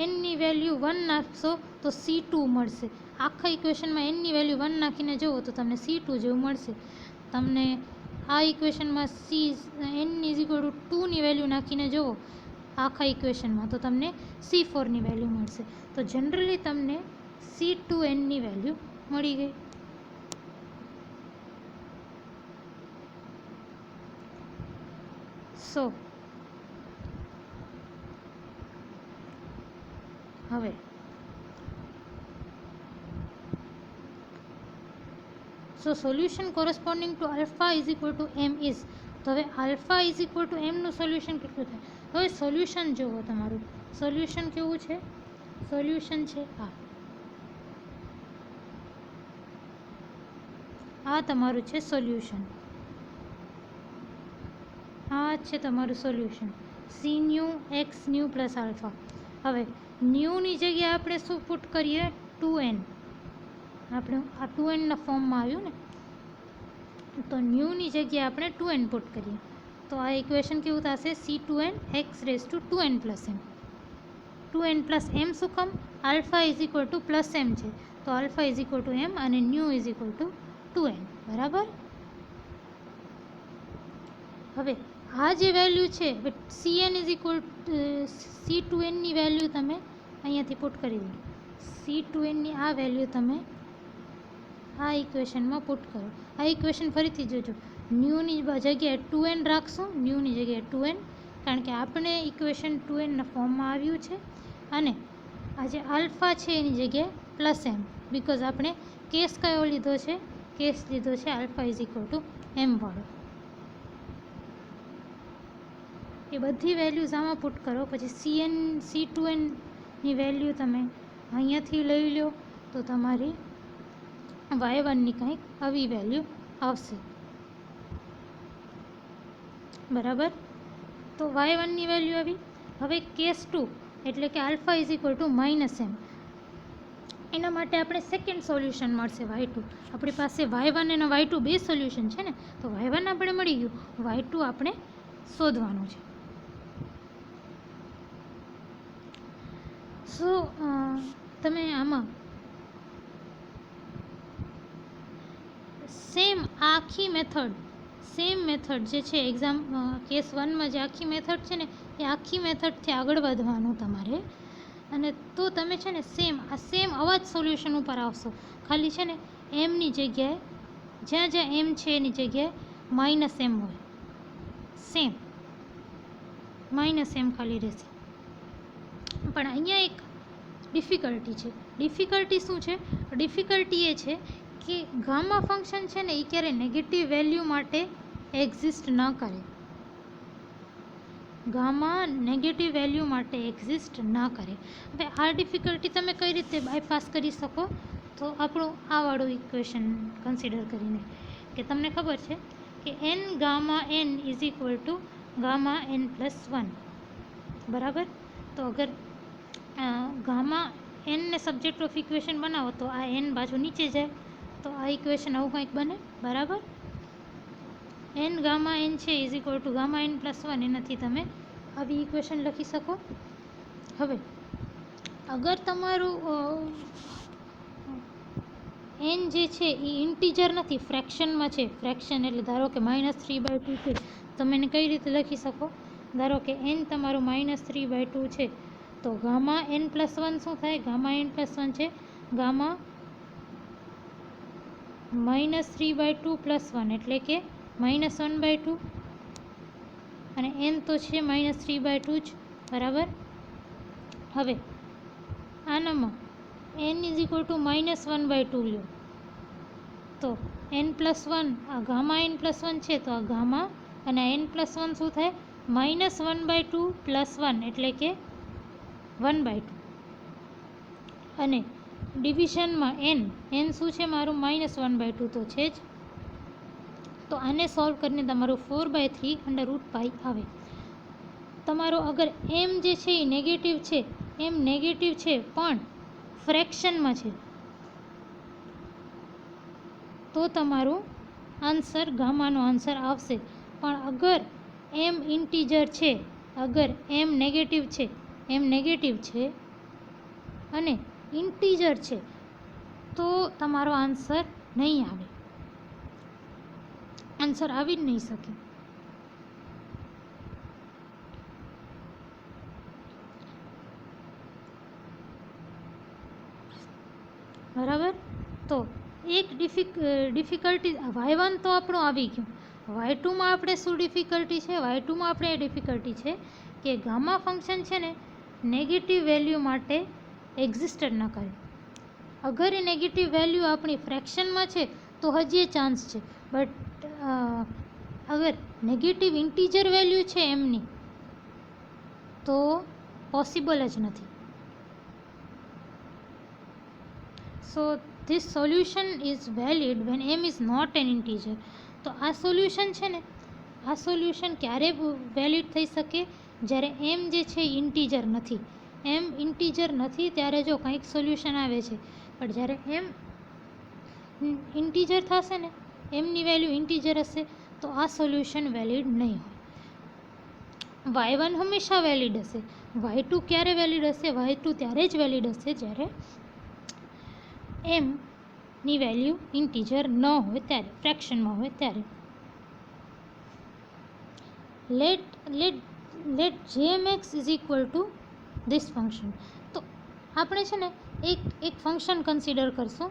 nની વેલ્યુ 1 નાખશો તો C2 મળશે. આખા ઇક્વેશનમાં nની વેલ્યુ 1 નાખીને જુઓ તો તમને C2 જેવું મળશે. તમને આ ઇક્વેશનમાં n ઇઝ ઇક્વલ ટુ 2ની વેલ્યુ નાખીને જુઓ આખા ઇક્વેશનમાં તો તમને C4ની વેલ્યુ મળશે. તો જનરલી તમને C2nની વેલ્યુ મળી ગઈ. હવે solution corresponding to alpha is equal to m is. તો હવે આલ્ફા ઇઝ ઇક્વલ ટુ mનું સોલ્યુશન કેટલું થાય? હવે સોલ્યુશન જુઓ તમારું. સોલ્યુશન કેવું છે? સોલ્યુશન છે આ તમારું છે સોલ્યુશન. આ છે તમારું solution C new x new plus alpha. હવે ન્યુની જગ્યાએ આપણે શું પુટ કરીએ? 2n. આપણે આ 2nના ફોર્મમાં આવ્યું ને, તો ન્યુની જગ્યાએ આપણે 2n પુટ કરીએ તો આ ઇક્વેશન કેવું થશે? C2n x⁻²n + m. 2n + m શું કામ? Alpha is equal to plus m છે, તો alpha is equal to m અને new is equal two 2n. બરાબર? હવે આ જે વેલ્યુ છે C2nની વેલ્યુ તમે અહીંયાથી પુટ કરી દો. C2nની આ વેલ્યુ તમે આ ઇક્વેશનમાં પુટ કરો. આ ઇક્વેશન ફરીથી જોજો. ન્યુની જગ્યાએ 2n રાખશું, ન્યુની જગ્યાએ 2n, કારણ કે આપણે ઇક્વેશન 2nના ફોર્મમાં આવ્યું છે. અને આ જે આલ્ફા છે એની જગ્યાએ પ્લસ m, બિકોઝ આપણે કેસ કયો લીધો છે? કેસ લીધો છે alpha is equal to m વાળો. એ બધી વેલ્યુઝ આમાં પુટ કરો. પછી C2nની વેલ્યુ તમે અહીંયાથી લઈ લો તો તમારી y1ની કંઈક આવી વેલ્યુ આવશે. બરાબર? તો y1ની વેલ્યુ આવી. હવે કેસ 2 એટલે કે alpha is equal to -m. એના માટે આપણે સેકન્ડ સોલ્યુશન મળશે y2. આપણી પાસે y1 અને y2 બે સોલ્યુશન છે ને, તો y1 આપણે મળી ગયું, y2 આપણે શોધવાનું છે. તમે આમાં સેમ મેથડ જે છે કેસ 1માં જે આખી મેથડ છે ને એ આખી મેથડથી આગળ વધવાનું તમારે. અને તો તમે છે ને સેમ આવા જ સોલ્યુશન ઉપર આવશો. ખાલી છે ને એમની જગ્યાએ જ્યાં જ્યાં એમ છે એની જગ્યાએ માઇનસ એમ હોય, સેમ માઇનસ એમ ખાલી રહેશે. પણ અહીંયા એક ડિફિકલ્ટી છે. ડિફિકલ્ટી શું છે? ડિફિકલ્ટી એ છે કે ગામા ફંક્શન છે ને એ ક્યારે નેગેટિવ વેલ્યુ માટે એક્ઝિસ્ટ ન કરે. ગામા નેગેટિવ વેલ્યુ માટે એક્ઝિસ્ટ ન કરે. હવે આ ડિફિકલ્ટી તમે કઈ રીતે બાયપાસ કરી શકો? તો આપણું આ વાળું ઇક્વેશન કન્સિડર કરીને કે તમને ખબર છે કે n gamma n is equal to gamma n plus 1, બરાબર. તો અગર ગામા એનને સબ્જેક્ટ ઓફ ઇક્વેશન બનાવો તો આ એન બાજુ નીચે જાય, તો આ ઇક્વેશન આવું કંઈક બને, બરાબર. એન ગામા એન છે is equal to gamma n plus 1, એનાથી તમે આવી ઇક્વેશન લખી શકો. હવે અગર તમારું એન જે છે એ ઇન્ટીજર નથી, ફ્રેક્શનમાં છે. ફ્રેક્શન એટલે ધારો કે -3/2 છે, તમે એને કઈ રીતે લખી શકો? ધારો કે એન તમારું -3/2 છે, તો ગામા એન પ્લસ 1 શું થાય? ગામા એન પ્લસ 1 છે ગામા -3/2 પ્લસ 1 એટલે કે -1/2, અને એન તો છે -3/2 જ, બરાબર. હવે આનામાં એન ઇઝ ઇક્વલ ટુ -1/2 લ્યો, તો એન પ્લસ 1, આ ગામા એન પ્લસ 1 છે, તો આ ગામા અને એન પ્લસ 1 શું થાય? -1/2 પ્લસ 1 એટલે કે 1/2. અને ડિવિઝનમાં એન શું છે મારું? -1/2 તો છે જ. તો આને સોલ્વ કરીને તમારું 4/3 આવે. તમારો અગર એમ જે છે એ નેગેટિવ છે, એમ નેગેટિવ છે પણ ફ્રેક્શનમાં છે, તો તમારું આન્સર ગામાનો આન્સર આવશે. પણ અગર એમ ઇન્ટીજર છે, અગર એમ નેગેટિવ છે અને ઇન્ટીજર છે, તો તમારો આન્સર નહીં આવે, આન્સર આવી જ નહીં શકે. બરાબર. તો એક ડિફિકલ્ટી y1 તો આપણું આવી ગયું. y2માં આપણે શું ડિફિકલ્ટી છે? y2માં આપણે એ ડિફિકલ્ટી છે કે ગામા ફંક્શન છે ને નેગેટિવ વેલ્યુ માટે એક્ઝિસ્ટ ન કરે. અગર એ નેગેટિવ વેલ્યુ આપણી ફ્રેક્શનમાં છે તો હજી એ ચાન્સ છે, બટ અગર નેગેટિવ ઇન્ટીજર વેલ્યુ છે એમની, તો પોસિબલ જ નથી. So this solution is valid when m is not an integer. તો આ સોલ્યુશન છે ને, આ સોલ્યુશન ક્યારે વેલિડ થઈ શકે? જ્યારે એમ જે છે ઇન્ટીજર નથી. એમ ઇન્ટીજર નથી ત્યારે જો કંઈક સોલ્યુશન આવે છે, પણ જ્યારે એમ ઇન્ટીજર થશે ને, એમની વેલ્યુ ઇન્ટીજર હશે, તો આ સોલ્યુશન વેલિડ નહીં હોય. y1 હંમેશા વેલિડ હશે. y2 ક્યારે વેલિડ હશે? y2 ત્યારે જ વેલિડ હશે જ્યારે એમની વેલ્યુ ઇન્ટીજર ન હોય ત્યારે, ફ્રેક્શનમાં હોય ત્યારે. Let gmx is equal to this function. તો આપણે છે ને એક ફંક્શન કન્સિડર કરશું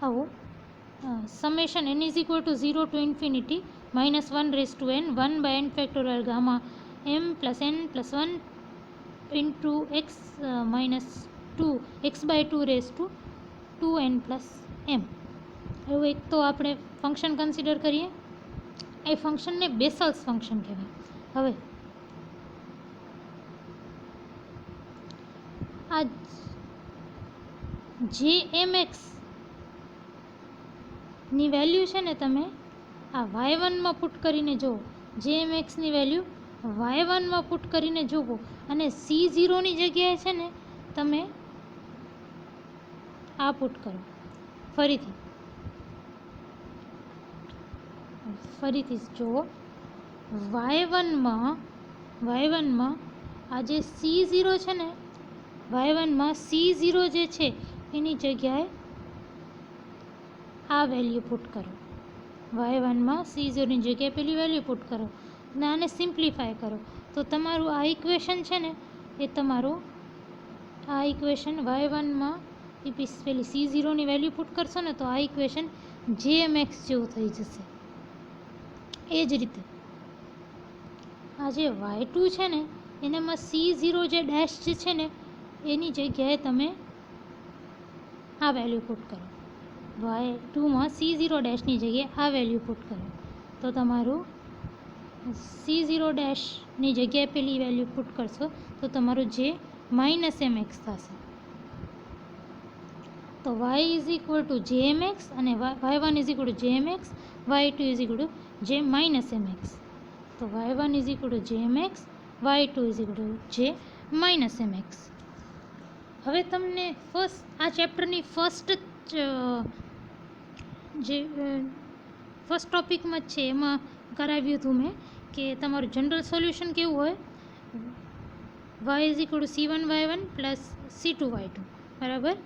આવું, summation n is equal to 0 to infinity -1 1/n factorial gamma m plus n plus 1 into x x/2 raise to 2n plus m. એવું એક તો આપણે ફંક્શન કન્સિડર કરીએ. એ ફંક્શનને બેસલ્સ ફંક્શન કહેવાય. હવે આ jmx ની વેલ્યુ છે ને, તમે આ y1માં પુટ કરીને જુઓ. jmxની વેલ્યુ y1માં પુટ કરીને જુઓ, અને c0ની જગ્યાએ છે ને તમે આ પુટ કરો. ફરીથી જુઓ. y1માં આ જે c0 છે ને, y1માં c0 જે છે એની જગ્યાએ આ વેલ્યુ પુટ કરો. y1માં c0ની જગ્યાએ પેલી વેલ્યુ પુટ કરો અને આને સિમ્પ્લિફાય કરો, તો તમારું આ ઇક્વેશન છે ને, એ તમારું આ ઇક્વેશન y1માં પેલી C0ની વેલ્યુ પુટ કરશો ને તો આ ઇક્વેશન JMX જેવું થઈ જશે. એ જ રીતે આ જે y2 છે ને એનામાં C0 જે ડેશ જે છે ને એની જગ્યાએ તમે આ વેલ્યુ પુટ કરો. y2માં C0 ડેશની જગ્યાએ આ વેલ્યુ પુટ કરો તો તમારું C0 ડેશની જગ્યાએ પેલી વેલ્યુ પુટ કરશો તો તમારું જે -mx થશે. તો y is equal two JMX અને y1 is equal two JMX, y2 is equal two J -mx. તો y1 is equal two JMX, y2 is equal two J -mx. હવે તમને આ ચેપ્ટરની ફર્સ્ટ ટોપિકમાં જ છે એમાં કરાવ્યું હતું મેં કે તમારું જનરલ સોલ્યુશન કેવું હોય, y is equal two C1y1 plus C2y2 બરાબર.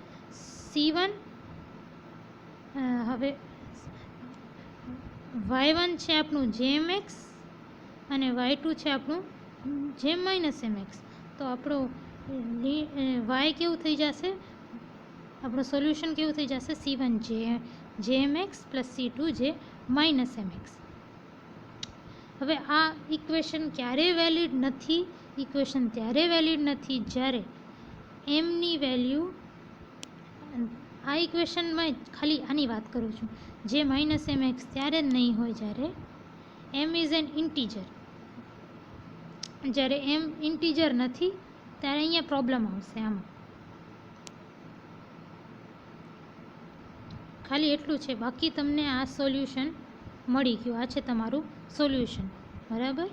C1 હવે y1 છે આપણું JMX અને y2 છે આપણું J -mx. તો આપણું y કેવું થઈ જશે, આપણું સોલ્યુશન કેવું થઈ જશે, C1 JMX plus C2 J -mx. હવે આ ઇક્વેશન ક્યારે વેલિડ નથી, ઇક્વેશન ત્યારે વેલિડ નથી જ્યારે એમની વેલ્યુ, આ ઇક્વેશનમાં ખાલી આની વાત કરું છું, જે -mx ત્યારે જ નહીં હોય જ્યારે m ઇઝ એન ઇન્ટીજર. જ્યારે m ઇન્ટીજર નથી ત્યારે અહીંયા પ્રોબ્લેમ આવશે. આમાં ખાલી એટલું છે, બાકી તમને આ સોલ્યુશન મળી ગયું. આ છે તમારું સોલ્યુશન બરાબર.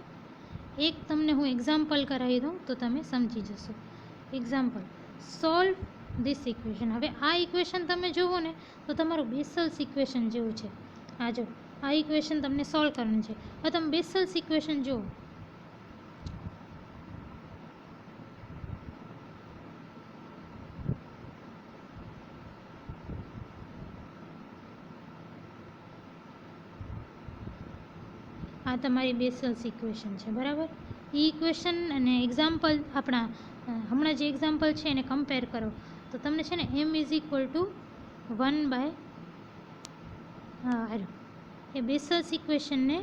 એક તમને હું એક્ઝામ્પલ કરાવી દઉં તો તમે સમજી જશો. Example, solve this equation. હવે આ ઇક્વેશન તમે જુઓ ને તો તમારું બેસલ્સ ઇક્વેશન જેવું છે. આ જો આ ઇક્વેશન તમને સોલ્વ કરવાનું છે. હવે તમે બેસલ્સ ઇક્વેશન જુઓ, આ તમારી બેસલ્સ ઇક્વેશન છે બરાબર. એ ઇક્વેશન અને એક્ઝામ્પલ આપણા હમણાં જે એક્ઝામ્પલ છે એને કમ્પેર કરો તો તમને છે ને m ઇઝ ઇક્વલ ટુ 1/, એ બેસલ્સ ઇક્વેશનને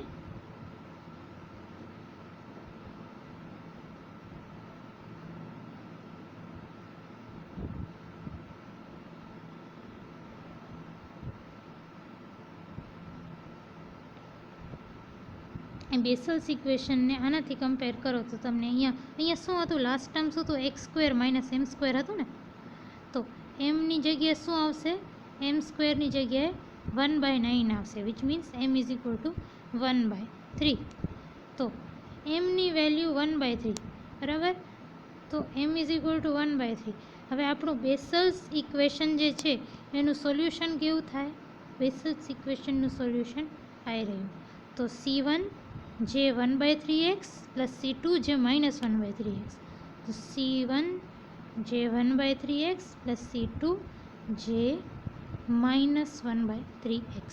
બેસલ્સ ઇક્વેશનને આનાથી કમ્પેર કરો તો તમને અહીંયા શું હતું, લાસ્ટ ટર્મ શું હતું, x² - m² હતું ને. તો mની જગ્યાએ શું આવશે, m² જગ્યાએ 1/9 આવશે, which means m is equal two 1/3. તો mની વેલ્યુ 1/3 બરાબર. તો m ઇઝ ઇક્વલ ટુ 1/3. હવે આપણું બેસલ્સ ઇક્વેશન જે છે એનું સોલ્યુશન કેવું થાય, બેસલ્સ ઇક્વેશનનું સોલ્યુશન આવી રહ્યું. તો C1 J 1/3x plus C2 J -1/3x. તો C1 J 1/3x plus C2 J -1/3x.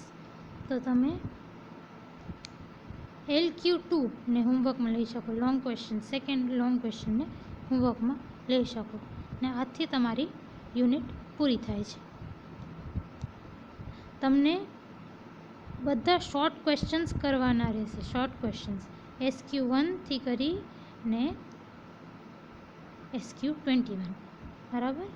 તો તમે LQ2 ને હોમવર્કમાં લઈ શકો, લોંગ ક્વેશ્ચન, સેકન્ડ લોંગ ક્વેશ્ચનને હોમવર્કમાં લઈ શકો ને આજથી તમારી યુનિટ પૂરી થાય છે. તમને બધા શોર્ટ ક્વેશ્ચન્સ કરવાના રહેશે, શોર્ટ ક્વેશ્ચન્સ SQ1 થી કરીને SQ21 બરાબર.